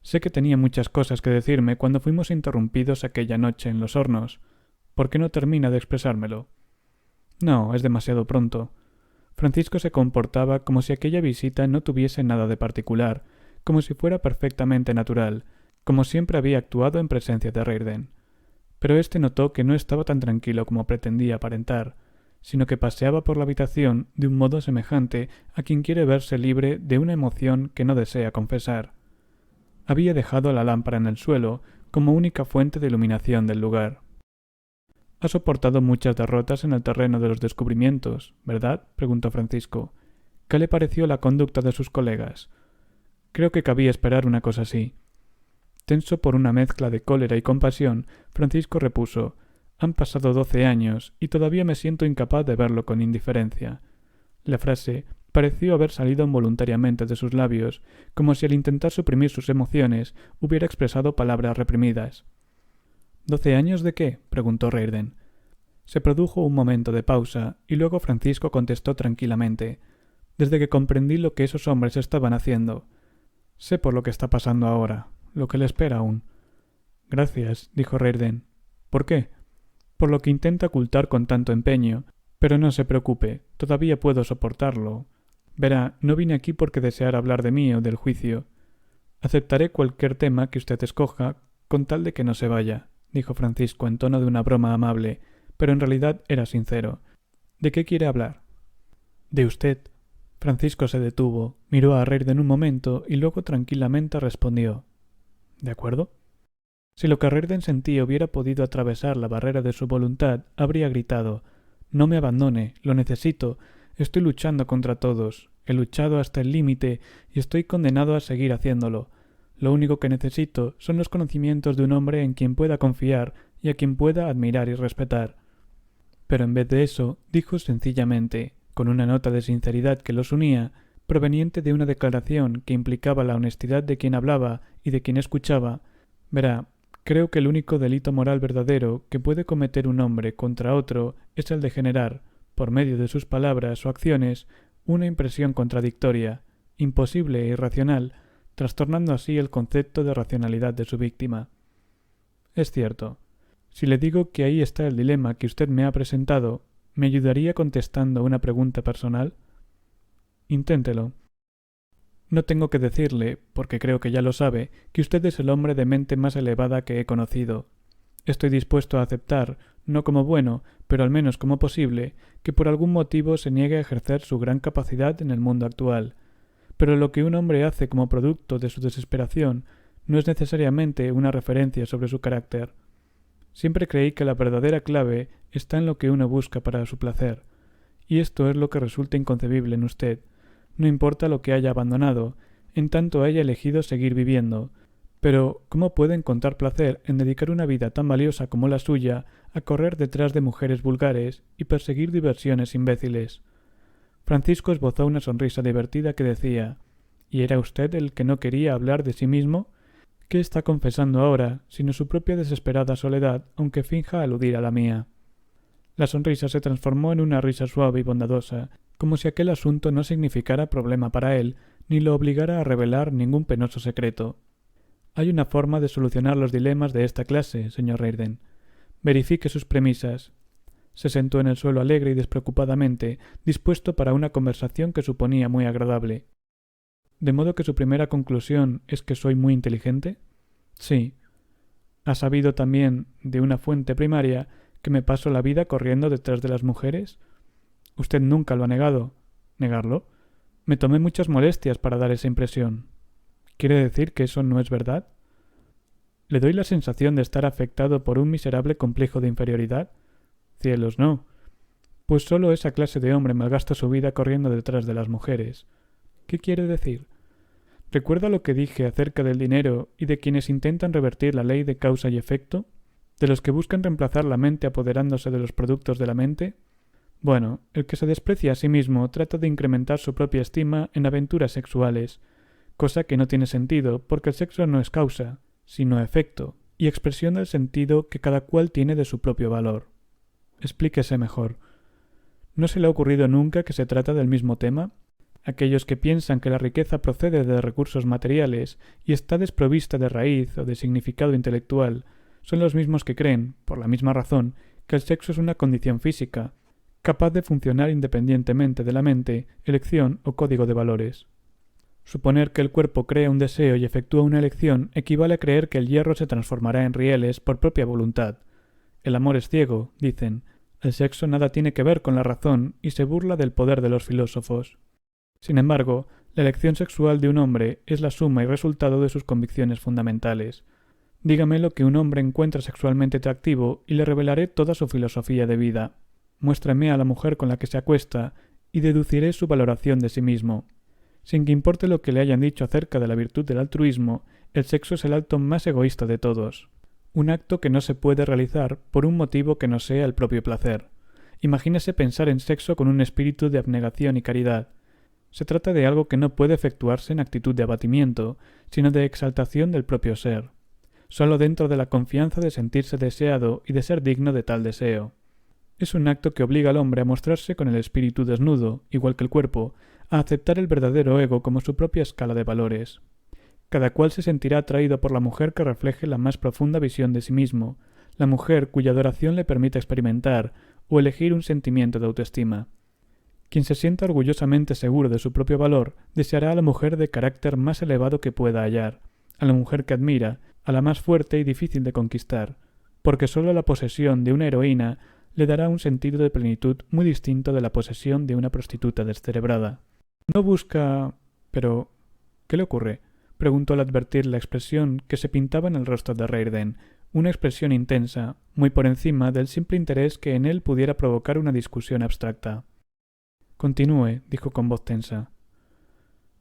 Sé que tenía muchas cosas que decirme cuando fuimos interrumpidos aquella noche en los hornos. ¿Por qué no termina de expresármelo? No, es demasiado pronto. Francisco se comportaba como si aquella visita no tuviese nada de particular, como si fuera perfectamente natural, como siempre había actuado en presencia de Reirden. Pero éste notó que no estaba tan tranquilo como pretendía aparentar, sino que paseaba por la habitación de un modo semejante a quien quiere verse libre de una emoción que no desea confesar. Había dejado la lámpara en el suelo como única fuente de iluminación del lugar. Ha soportado muchas derrotas en el terreno de los descubrimientos, ¿verdad? Preguntó Francisco. ¿Qué le pareció la conducta de sus colegas? Creo que cabía esperar una cosa así. Tenso por una mezcla de cólera y compasión, Francisco repuso: Han pasado 12 años y todavía me siento incapaz de verlo con indiferencia. La frase pareció haber salido involuntariamente de sus labios, como si al intentar suprimir sus emociones hubiera expresado palabras reprimidas. ¿12 años de qué? Preguntó Reirden. Se produjo un momento de pausa y luego Francisco contestó tranquilamente: Desde que comprendí lo que esos hombres estaban haciendo. Sé por lo que está pasando ahora, lo que le espera aún. Gracias, dijo Reirden. ¿Por qué? Por lo que intenta ocultar con tanto empeño, pero no se preocupe, todavía puedo soportarlo. Verá, no vine aquí porque deseara hablar de mí o del juicio. Aceptaré cualquier tema que usted escoja, con tal de que no se vaya, dijo Francisco en tono de una broma amable, pero en realidad era sincero. ¿De qué quiere hablar? De usted. Francisco se detuvo, miró a Reirden un momento y luego tranquilamente respondió: ¿De acuerdo? Si lo que Reirden sentía hubiera podido atravesar la barrera de su voluntad, habría gritado: No me abandone, lo necesito, estoy luchando contra todos, he luchado hasta el límite y estoy condenado a seguir haciéndolo. Lo único que necesito son los conocimientos de un hombre en quien pueda confiar y a quien pueda admirar y respetar. Pero en vez de eso, dijo sencillamente, con una nota de sinceridad que los unía, proveniente de una declaración que implicaba la honestidad de quien hablaba y de quien escuchaba: Verá, creo que el único delito moral verdadero que puede cometer un hombre contra otro es el de generar, por medio de sus palabras o acciones, una impresión contradictoria, imposible e irracional, trastornando así el concepto de racionalidad de su víctima. Es cierto. Si le digo que ahí está el dilema que usted me ha presentado, ¿me ayudaría contestando una pregunta personal? Inténtelo. No tengo que decirle, porque creo que ya lo sabe, que usted es el hombre de mente más elevada que he conocido. Estoy dispuesto a aceptar, no como bueno, pero al menos como posible, que por algún motivo se niegue a ejercer su gran capacidad en el mundo actual. Pero lo que un hombre hace como producto de su desesperación no es necesariamente una referencia sobre su carácter. Siempre creí que la verdadera clave está en lo que uno busca para su placer, y esto es lo que resulta inconcebible en usted. No importa lo que haya abandonado, en tanto haya elegido seguir viviendo. Pero, ¿cómo puede encontrar placer en dedicar una vida tan valiosa como la suya a correr detrás de mujeres vulgares y perseguir diversiones imbéciles? Francisco esbozó una sonrisa divertida que decía: ¿Y era usted el que no quería hablar de sí mismo? ¿Qué está confesando ahora, sino su propia desesperada soledad, aunque finja aludir a la mía? La sonrisa se transformó en una risa suave y bondadosa, como si aquel asunto no significara problema para él, ni lo obligara a revelar ningún penoso secreto. Hay una forma de solucionar los dilemas de esta clase, señor Reirden. Verifique sus premisas. Se sentó en el suelo alegre y despreocupadamente, dispuesto para una conversación que suponía muy agradable. ¿De modo que su primera conclusión es que soy muy inteligente? Sí. ¿Ha sabido también de una fuente primaria que me paso la vida corriendo detrás de las mujeres? Usted nunca lo ha negado. ¿Negarlo? Me tomé muchas molestias para dar esa impresión. ¿Quiere decir que eso no es verdad? ¿Le doy la sensación de estar afectado por un miserable complejo de inferioridad? Cielos, no. Pues solo esa clase de hombre malgasta su vida corriendo detrás de las mujeres. ¿Qué quiere decir? ¿Recuerda lo que dije acerca del dinero y de quienes intentan revertir la ley de causa y efecto? ¿De los que buscan reemplazar la mente apoderándose de los productos de la mente? Bueno, el que se desprecia a sí mismo trata de incrementar su propia estima en aventuras sexuales, cosa que no tiene sentido porque el sexo no es causa, sino efecto, y expresión del sentido que cada cual tiene de su propio valor. Explíquese mejor. ¿No se le ha ocurrido nunca que se trata del mismo tema? Aquellos que piensan que la riqueza procede de recursos materiales y está desprovista de raíz o de significado intelectual son los mismos que creen, por la misma razón, que el sexo es una condición física, capaz de funcionar independientemente de la mente, elección o código de valores. Suponer que el cuerpo crea un deseo y efectúa una elección equivale a creer que el hierro se transformará en rieles por propia voluntad. El amor es ciego, dicen. El sexo nada tiene que ver con la razón y se burla del poder de los filósofos. Sin embargo, la elección sexual de un hombre es la suma y resultado de sus convicciones fundamentales. Dígame lo que un hombre encuentra sexualmente atractivo y le revelaré toda su filosofía de vida. Muéstrame a la mujer con la que se acuesta y deduciré su valoración de sí mismo. Sin que importe lo que le hayan dicho acerca de la virtud del altruismo, el sexo es el acto más egoísta de todos. Un acto que no se puede realizar por un motivo que no sea el propio placer. Imagínese pensar en sexo con un espíritu de abnegación y caridad. Se trata de algo que no puede efectuarse en actitud de abatimiento, sino de exaltación del propio ser. Solo dentro de la confianza de sentirse deseado y de ser digno de tal deseo. Es un acto que obliga al hombre a mostrarse con el espíritu desnudo, igual que el cuerpo, a aceptar el verdadero ego como su propia escala de valores. Cada cual se sentirá atraído por la mujer que refleje la más profunda visión de sí mismo, la mujer cuya adoración le permita experimentar o elegir un sentimiento de autoestima. Quien se sienta orgullosamente seguro de su propio valor deseará a la mujer de carácter más elevado que pueda hallar, a la mujer que admira, a la más fuerte y difícil de conquistar, porque sólo la posesión de una heroína le dará un sentido de plenitud muy distinto de la posesión de una prostituta descerebrada. No busca... Pero... ¿qué le ocurre? Preguntó al advertir la expresión que se pintaba en el rostro de Reirden, una expresión intensa, muy por encima del simple interés que en él pudiera provocar una discusión abstracta. Continúe, dijo con voz tensa.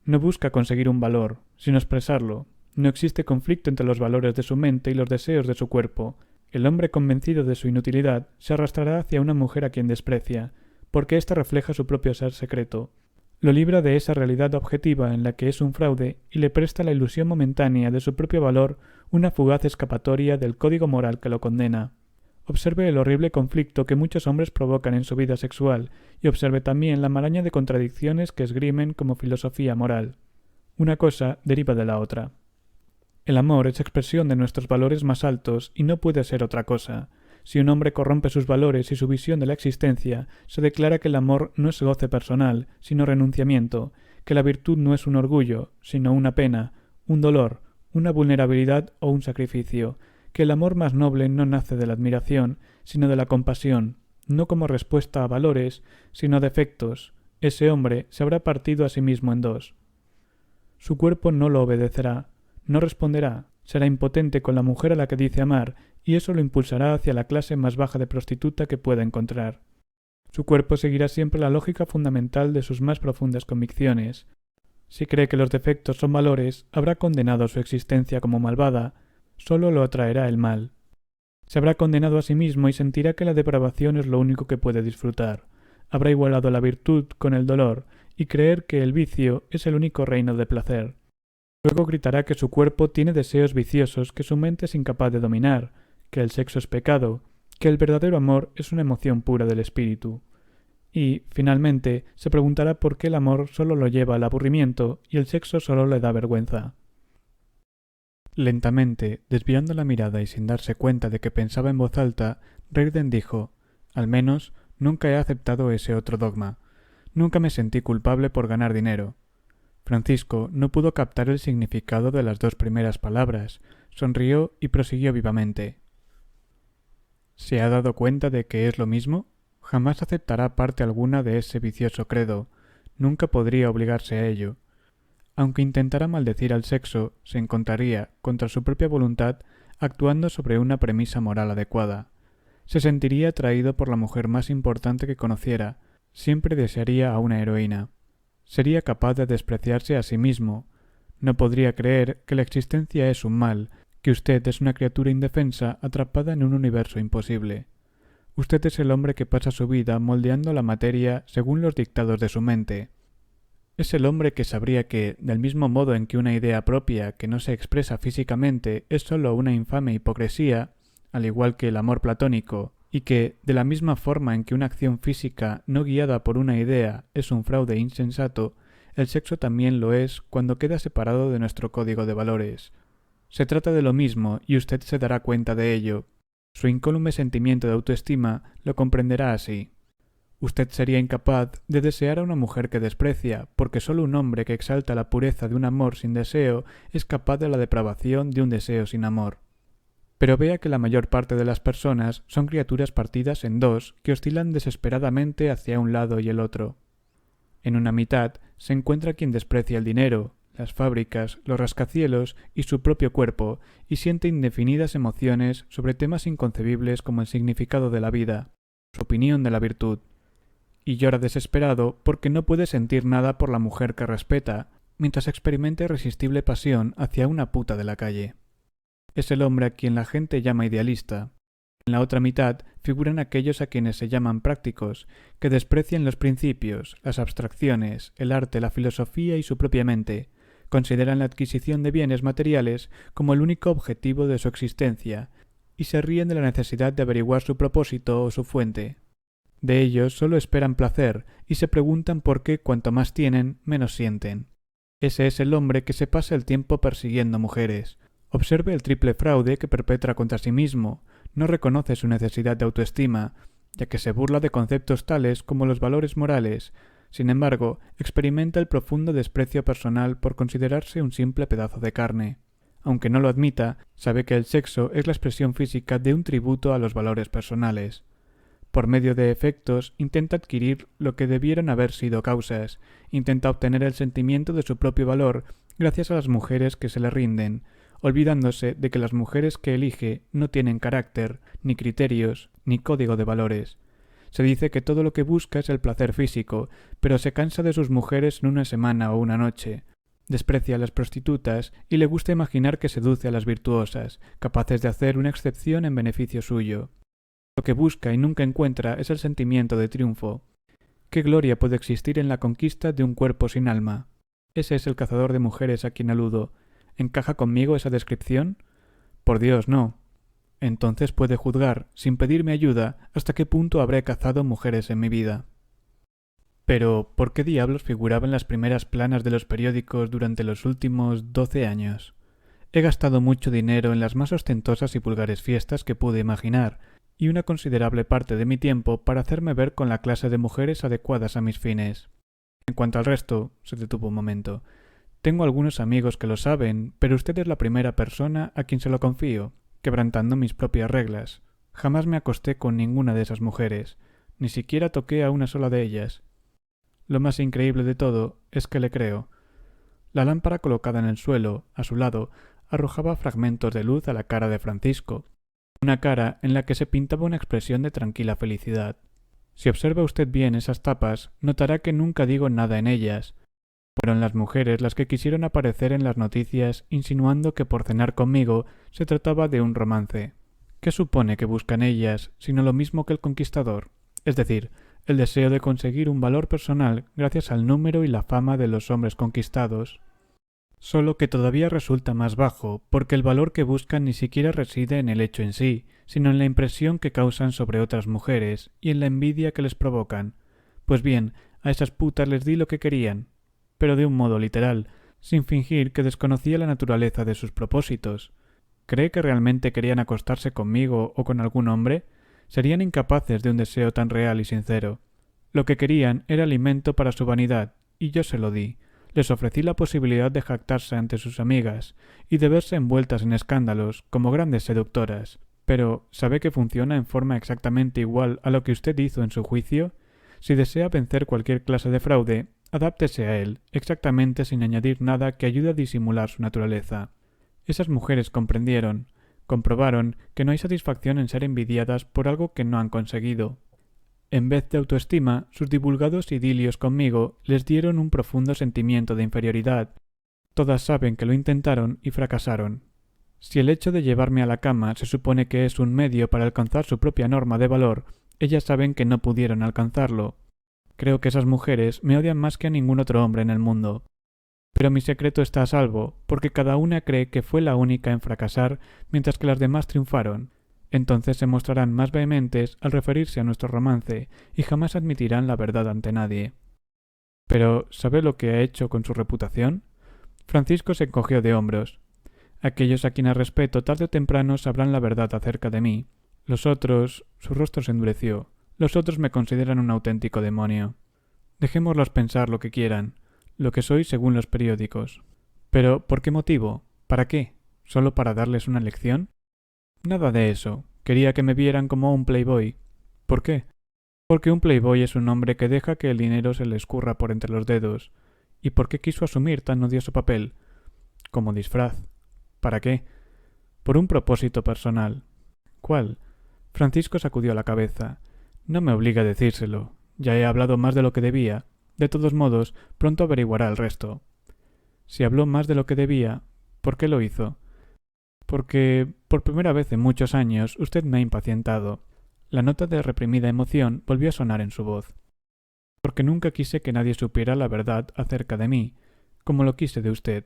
No busca conseguir un valor, sino expresarlo. No existe conflicto entre los valores de su mente y los deseos de su cuerpo. El hombre convencido de su inutilidad se arrastrará hacia una mujer a quien desprecia, porque ésta refleja su propio ser secreto. Lo libra de esa realidad objetiva en la que es un fraude y le presta la ilusión momentánea de su propio valor una fugaz escapatoria del código moral que lo condena. Observe el horrible conflicto que muchos hombres provocan en su vida sexual y observe también la maraña de contradicciones que esgrimen como filosofía moral. Una cosa deriva de la otra. El amor es expresión de nuestros valores más altos y no puede ser otra cosa. Si un hombre corrompe sus valores y su visión de la existencia, se declara que el amor no es goce personal, sino renunciamiento, que la virtud no es un orgullo, sino una pena, un dolor, una vulnerabilidad o un sacrificio, que el amor más noble no nace de la admiración, sino de la compasión, no como respuesta a valores, sino a defectos. Ese hombre se habrá partido a sí mismo en dos. Su cuerpo no lo obedecerá, no responderá, será impotente con la mujer a la que dice amar, y eso lo impulsará hacia la clase más baja de prostituta que pueda encontrar. Su cuerpo seguirá siempre la lógica fundamental de sus más profundas convicciones. Si cree que los defectos son valores, habrá condenado su existencia como malvada, solo lo atraerá el mal. Se habrá condenado a sí mismo y sentirá que la depravación es lo único que puede disfrutar. Habrá igualado la virtud con el dolor y creer que el vicio es el único reino de placer. Luego gritará que su cuerpo tiene deseos viciosos que su mente es incapaz de dominar, que el sexo es pecado, que el verdadero amor es una emoción pura del espíritu. Y, finalmente, se preguntará por qué el amor solo lo lleva al aburrimiento y el sexo solo le da vergüenza. Lentamente, desviando la mirada y sin darse cuenta de que pensaba en voz alta, Reirden dijo: «Al menos, nunca he aceptado ese otro dogma. Nunca me sentí culpable por ganar dinero». Francisco no pudo captar el significado de las dos primeras palabras. sonrió y prosiguió vivamente. ¿Se ha dado cuenta de que es lo mismo? Jamás aceptará parte alguna de ese vicioso credo. Nunca podría obligarse a ello. Aunque intentara maldecir al sexo, se encontraría, contra su propia voluntad, actuando sobre una premisa moral adecuada. Se sentiría atraído por la mujer más importante que conociera, siempre desearía a una heroína. Sería capaz de despreciarse a sí mismo. No podría creer que la existencia es un mal, que usted es una criatura indefensa atrapada en un universo imposible. Usted es el hombre que pasa su vida moldeando la materia según los dictados de su mente. Es el hombre que sabría que, del mismo modo en que una idea propia que no se expresa físicamente es sólo una infame hipocresía, al igual que el amor platónico, y que, de la misma forma en que una acción física no guiada por una idea es un fraude insensato, el sexo también lo es cuando queda separado de nuestro código de valores. Se trata de lo mismo y usted se dará cuenta de ello. Su incólume sentimiento de autoestima lo comprenderá así. Usted sería incapaz de desear a una mujer que desprecia, porque sólo un hombre que exalta la pureza de un amor sin deseo es capaz de la depravación de un deseo sin amor. Pero vea que la mayor parte de las personas son criaturas partidas en dos que oscilan desesperadamente hacia un lado y el otro. En una mitad se encuentra quien desprecia el dinero, las fábricas, los rascacielos y su propio cuerpo, y siente indefinidas emociones sobre temas inconcebibles como el significado de la vida, su opinión de la virtud. Y llora desesperado porque no puede sentir nada por la mujer que respeta, mientras experimenta irresistible pasión hacia una puta de la calle. Es el hombre a quien la gente llama idealista. En la otra mitad figuran aquellos a quienes se llaman prácticos, que desprecian los principios, las abstracciones, el arte, la filosofía y su propia mente. Consideran la adquisición de bienes materiales como el único objetivo de su existencia, y se ríen de la necesidad de averiguar su propósito o su fuente. De ellos solo esperan placer y se preguntan por qué cuanto más tienen, menos sienten. Ese es el hombre que se pasa el tiempo persiguiendo mujeres. Observe el triple fraude que perpetra contra sí mismo. No reconoce su necesidad de autoestima, ya que se burla de conceptos tales como los valores morales. Sin embargo, experimenta el profundo desprecio personal por considerarse un simple pedazo de carne. Aunque no lo admita, sabe que el sexo es la expresión física de un tributo a los valores personales. Por medio de efectos, intenta adquirir lo que debieran haber sido causas. Intenta obtener el sentimiento de su propio valor gracias a las mujeres que se le rinden, olvidándose de que las mujeres que elige no tienen carácter, ni criterios, ni código de valores. Se dice que todo lo que busca es el placer físico, pero se cansa de sus mujeres en una semana o una noche. Desprecia a las prostitutas y le gusta imaginar que seduce a las virtuosas, capaces de hacer una excepción en beneficio suyo. Lo que busca y nunca encuentra es el sentimiento de triunfo. ¿Qué gloria puede existir en la conquista de un cuerpo sin alma? Ese es el cazador de mujeres a quien aludo. ¿Encaja conmigo esa descripción? Por Dios, no. Entonces puede juzgar, sin pedirme ayuda, hasta qué punto habré cazado mujeres en mi vida. Pero, ¿por qué diablos figuraba en las primeras planas de los periódicos durante los últimos 12 años? He gastado mucho dinero en las más ostentosas y vulgares fiestas que pude imaginar, y una considerable parte de mi tiempo para hacerme ver con la clase de mujeres adecuadas a mis fines. En cuanto al resto, se detuvo un momento. Tengo algunos amigos que lo saben, pero usted es la primera persona a quien se lo confío, quebrantando mis propias reglas. Jamás me acosté con ninguna de esas mujeres, ni siquiera toqué a una sola de ellas. Lo más increíble de todo es que le creo. La lámpara colocada en el suelo, a su lado, arrojaba fragmentos de luz a la cara de Francisco, una cara en la que se pintaba una expresión de tranquila felicidad. Si observa usted bien esas tapas, notará que nunca digo nada en ellas. Fueron las mujeres las que quisieron aparecer en las noticias insinuando que por cenar conmigo se trataba de un romance. ¿Qué supone que buscan ellas, sino lo mismo que el conquistador? Es decir, el deseo de conseguir un valor personal gracias al número y la fama de los hombres conquistados. Solo que todavía resulta más bajo, porque el valor que buscan ni siquiera reside en el hecho en sí, sino en la impresión que causan sobre otras mujeres y en la envidia que les provocan. Pues bien, a esas putas les di lo que querían, pero de un modo literal, sin fingir que desconocía la naturaleza de sus propósitos. ¿Cree que realmente querían acostarse conmigo o con algún hombre? Serían incapaces de un deseo tan real y sincero. Lo que querían era alimento para su vanidad, y yo se lo di. Les ofrecí la posibilidad de jactarse ante sus amigas y de verse envueltas en escándalos como grandes seductoras. Pero, ¿sabe que funciona en forma exactamente igual a lo que usted hizo en su juicio? Si desea vencer cualquier clase de fraude, adáptese a él, exactamente sin añadir nada que ayude a disimular su naturaleza. Esas mujeres comprobaron que no hay satisfacción en ser envidiadas por algo que no han conseguido. En vez de autoestima, sus divulgados idilios conmigo les dieron un profundo sentimiento de inferioridad. Todas saben que lo intentaron y fracasaron. Si el hecho de llevarme a la cama se supone que es un medio para alcanzar su propia norma de valor, ellas saben que no pudieron alcanzarlo. Creo que esas mujeres me odian más que a ningún otro hombre en el mundo. Pero mi secreto está a salvo, porque cada una cree que fue la única en fracasar, mientras que las demás triunfaron. Entonces se mostrarán más vehementes al referirse a nuestro romance y jamás admitirán la verdad ante nadie. Pero, ¿sabe lo que ha hecho con su reputación? Francisco se encogió de hombros. Aquellos a quienes respeto tarde o temprano sabrán la verdad acerca de mí. Los otros... Su rostro se endureció. Los otros me consideran un auténtico demonio. Dejémoslos pensar lo que quieran, lo que soy según los periódicos. Pero, ¿por qué motivo? ¿Para qué? ¿Solo para darles una lección? Nada de eso. Quería que me vieran como un playboy. ¿Por qué? Porque un playboy es un hombre que deja que el dinero se le escurra por entre los dedos. ¿Y por qué quiso asumir tan odioso papel? Como disfraz. ¿Para qué? Por un propósito personal. ¿Cuál? Francisco sacudió la cabeza. No me obliga a decírselo. Ya he hablado más de lo que debía. De todos modos, pronto averiguará el resto. Si habló más de lo que debía, ¿por qué lo hizo? Porque, por primera vez en muchos años, usted me ha impacientado. La nota de reprimida emoción volvió a sonar en su voz. Porque nunca quise que nadie supiera la verdad acerca de mí, como lo quise de usted.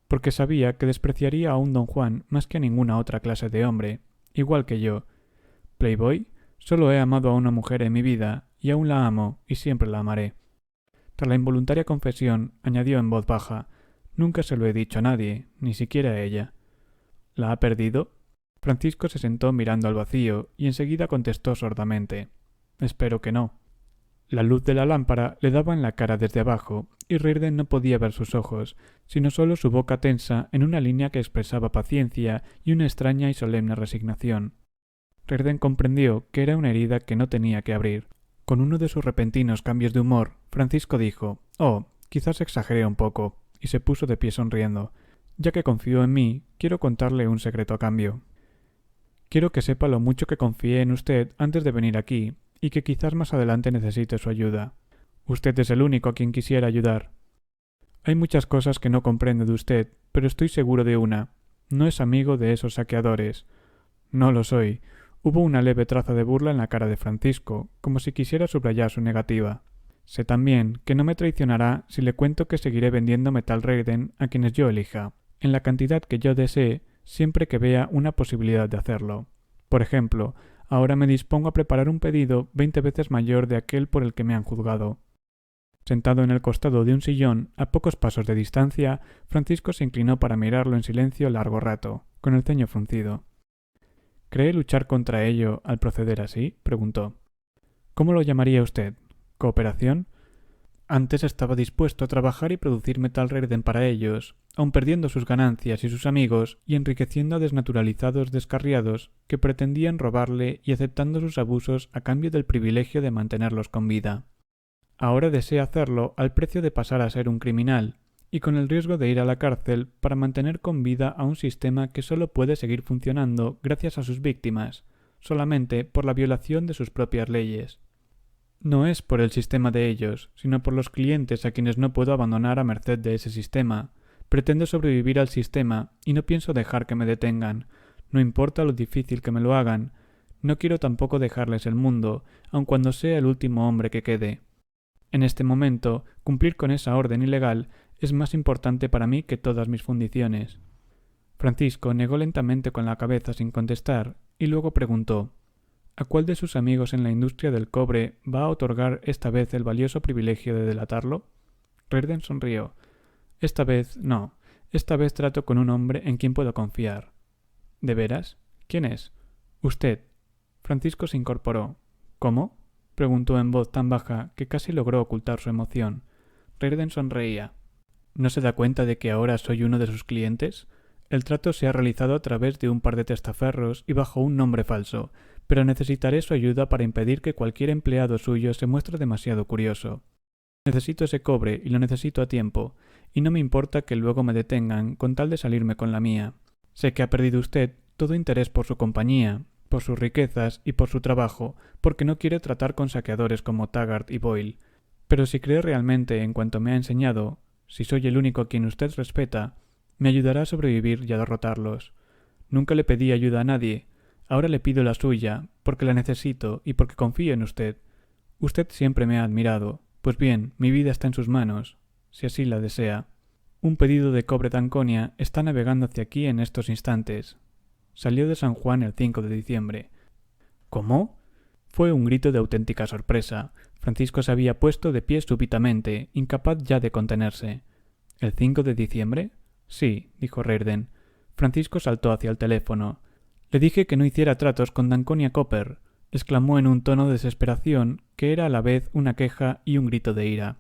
Porque sabía que despreciaría a un don Juan más que a ninguna otra clase de hombre, igual que yo. Playboy, solo he amado a una mujer en mi vida, y aún la amo, y siempre la amaré. Tras la involuntaria confesión, añadió en voz baja, nunca se lo he dicho a nadie, ni siquiera a ella. ¿La ha perdido? Francisco se sentó mirando al vacío, y enseguida contestó sordamente, espero que no. La luz de la lámpara le daba en la cara desde abajo, y Reardon no podía ver sus ojos, sino solo su boca tensa en una línea que expresaba paciencia y una extraña y solemne resignación. Reardon comprendió que era una herida que no tenía que abrir. Con uno de sus repentinos cambios de humor, Francisco dijo, «Oh, quizás exageré un poco», y se puso de pie sonriendo. «Ya que confío en mí, quiero contarle un secreto a cambio. Quiero que sepa lo mucho que confié en usted antes de venir aquí, y que quizás más adelante necesite su ayuda. Usted es el único a quien quisiera ayudar. Hay muchas cosas que no comprendo de usted, pero estoy seguro de una. No es amigo de esos saqueadores». «No lo soy». Hubo una leve traza de burla en la cara de Francisco, como si quisiera subrayar su negativa. Sé también que no me traicionará si le cuento que seguiré vendiendo metal Reardon a quienes yo elija, en la cantidad que yo desee, siempre que vea una posibilidad de hacerlo. Por ejemplo, ahora me dispongo a preparar un pedido 20 veces mayor de aquel por el que me han juzgado. Sentado en el costado de un sillón, a pocos pasos de distancia, Francisco se inclinó para mirarlo en silencio largo rato, con el ceño fruncido. ¿Cree luchar contra ello al proceder así?, preguntó. ¿Cómo lo llamaría usted? ¿Cooperación? Antes estaba dispuesto a trabajar y producir metal Reardon para ellos, aun perdiendo sus ganancias y sus amigos y enriqueciendo a desnaturalizados descarriados que pretendían robarle y aceptando sus abusos a cambio del privilegio de mantenerlos con vida. Ahora desea hacerlo al precio de pasar a ser un criminal, y con el riesgo de ir a la cárcel para mantener con vida a un sistema que solo puede seguir funcionando gracias a sus víctimas, solamente por la violación de sus propias leyes. No es por el sistema de ellos, sino por los clientes a quienes no puedo abandonar a merced de ese sistema. Pretendo sobrevivir al sistema y no pienso dejar que me detengan, no importa lo difícil que me lo hagan. No quiero tampoco dejarles el mundo, aun cuando sea el último hombre que quede. En este momento, cumplir con esa orden ilegal es más importante para mí que todas mis fundiciones. Francisco negó lentamente con la cabeza sin contestar, y luego preguntó, ¿a cuál de sus amigos en la industria del cobre va a otorgar esta vez el valioso privilegio de delatarlo? Reardon sonrió. Esta vez no. Esta vez trato con un hombre en quien puedo confiar. ¿De veras? ¿Quién es? Usted. Francisco se incorporó. ¿Cómo? Preguntó en voz tan baja que casi logró ocultar su emoción. Reardon sonreía. ¿No se da cuenta de que ahora soy uno de sus clientes? El trato se ha realizado a través de un par de testaferros y bajo un nombre falso, pero necesitaré su ayuda para impedir que cualquier empleado suyo se muestre demasiado curioso. Necesito ese cobre y lo necesito a tiempo, y no me importa que luego me detengan con tal de salirme con la mía. Sé que ha perdido usted todo interés por su compañía, por sus riquezas y por su trabajo, porque no quiere tratar con saqueadores como Taggart y Boyle. Pero si cree realmente en cuanto me ha enseñado, si soy el único a quien usted respeta, me ayudará a sobrevivir y a derrotarlos. Nunca le pedí ayuda a nadie, ahora le pido la suya, porque la necesito y porque confío en usted. Usted siempre me ha admirado. Pues bien, mi vida está en sus manos, si así la desea. Un pedido de cobre de Anconia está navegando hacia aquí en estos instantes. Salió de San Juan el 5 de diciembre. ¿Cómo? Fue un grito de auténtica sorpresa. Francisco se había puesto de pie súbitamente, incapaz ya de contenerse. ¿El 5 de diciembre? Sí, dijo Reardon. Francisco saltó hacia el teléfono. Le dije que no hiciera tratos con Danconia Copper, exclamó en un tono de desesperación que era a la vez una queja y un grito de ira.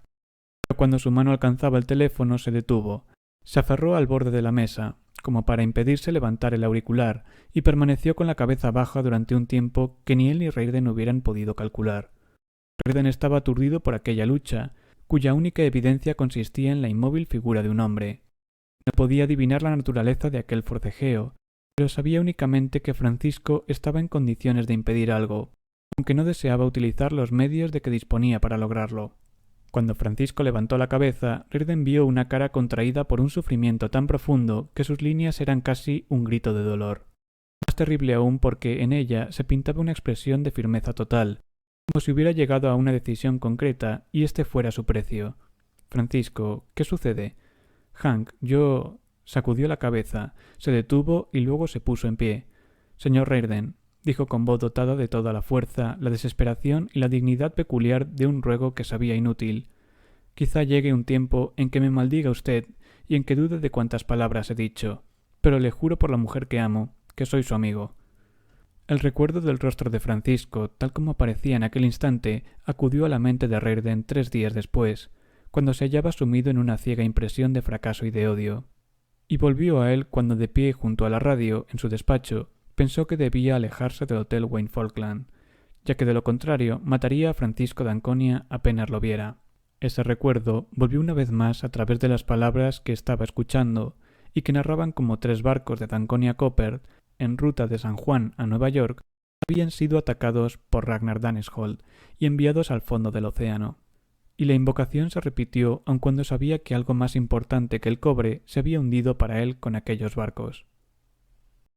Pero cuando su mano alcanzaba el teléfono se detuvo. Se aferró al borde de la mesa, como para impedirse levantar el auricular, y permaneció con la cabeza baja durante un tiempo que ni él ni Reardon hubieran podido calcular. Reardon estaba aturdido por aquella lucha, cuya única evidencia consistía en la inmóvil figura de un hombre. No podía adivinar la naturaleza de aquel forcejeo, pero sabía únicamente que Francisco estaba en condiciones de impedir algo, aunque no deseaba utilizar los medios de que disponía para lograrlo. Cuando Francisco levantó la cabeza, Reardon vio una cara contraída por un sufrimiento tan profundo que sus líneas eran casi un grito de dolor. Más terrible aún porque en ella se pintaba una expresión de firmeza total, como si hubiera llegado a una decisión concreta y este fuera su precio. Francisco, ¿qué sucede? Hank, yo... Sacudió la cabeza, se detuvo y luego se puso en pie. Señor Reardon, dijo con voz dotada de toda la fuerza, la desesperación y la dignidad peculiar de un ruego que sabía inútil. Quizá llegue un tiempo en que me maldiga usted y en que dude de cuantas palabras he dicho, pero le juro por la mujer que amo, que soy su amigo. El recuerdo del rostro de Francisco, tal como aparecía en aquel instante, acudió a la mente de Reardon 3 días después, cuando se hallaba sumido en una ciega impresión de fracaso y de odio. Y volvió a él cuando de pie junto a la radio, en su despacho, pensó que debía alejarse del Hotel Wayne Falkland, ya que de lo contrario mataría a Francisco de Anconia apenas lo viera. Ese recuerdo volvió una vez más a través de las palabras que estaba escuchando y que narraban cómo 3 barcos de Danconia Copper, en ruta de San Juan a Nueva York, habían sido atacados por Ragnar Danneshold y enviados al fondo del océano. Y la invocación se repitió aun cuando sabía que algo más importante que el cobre se había hundido para él con aquellos barcos.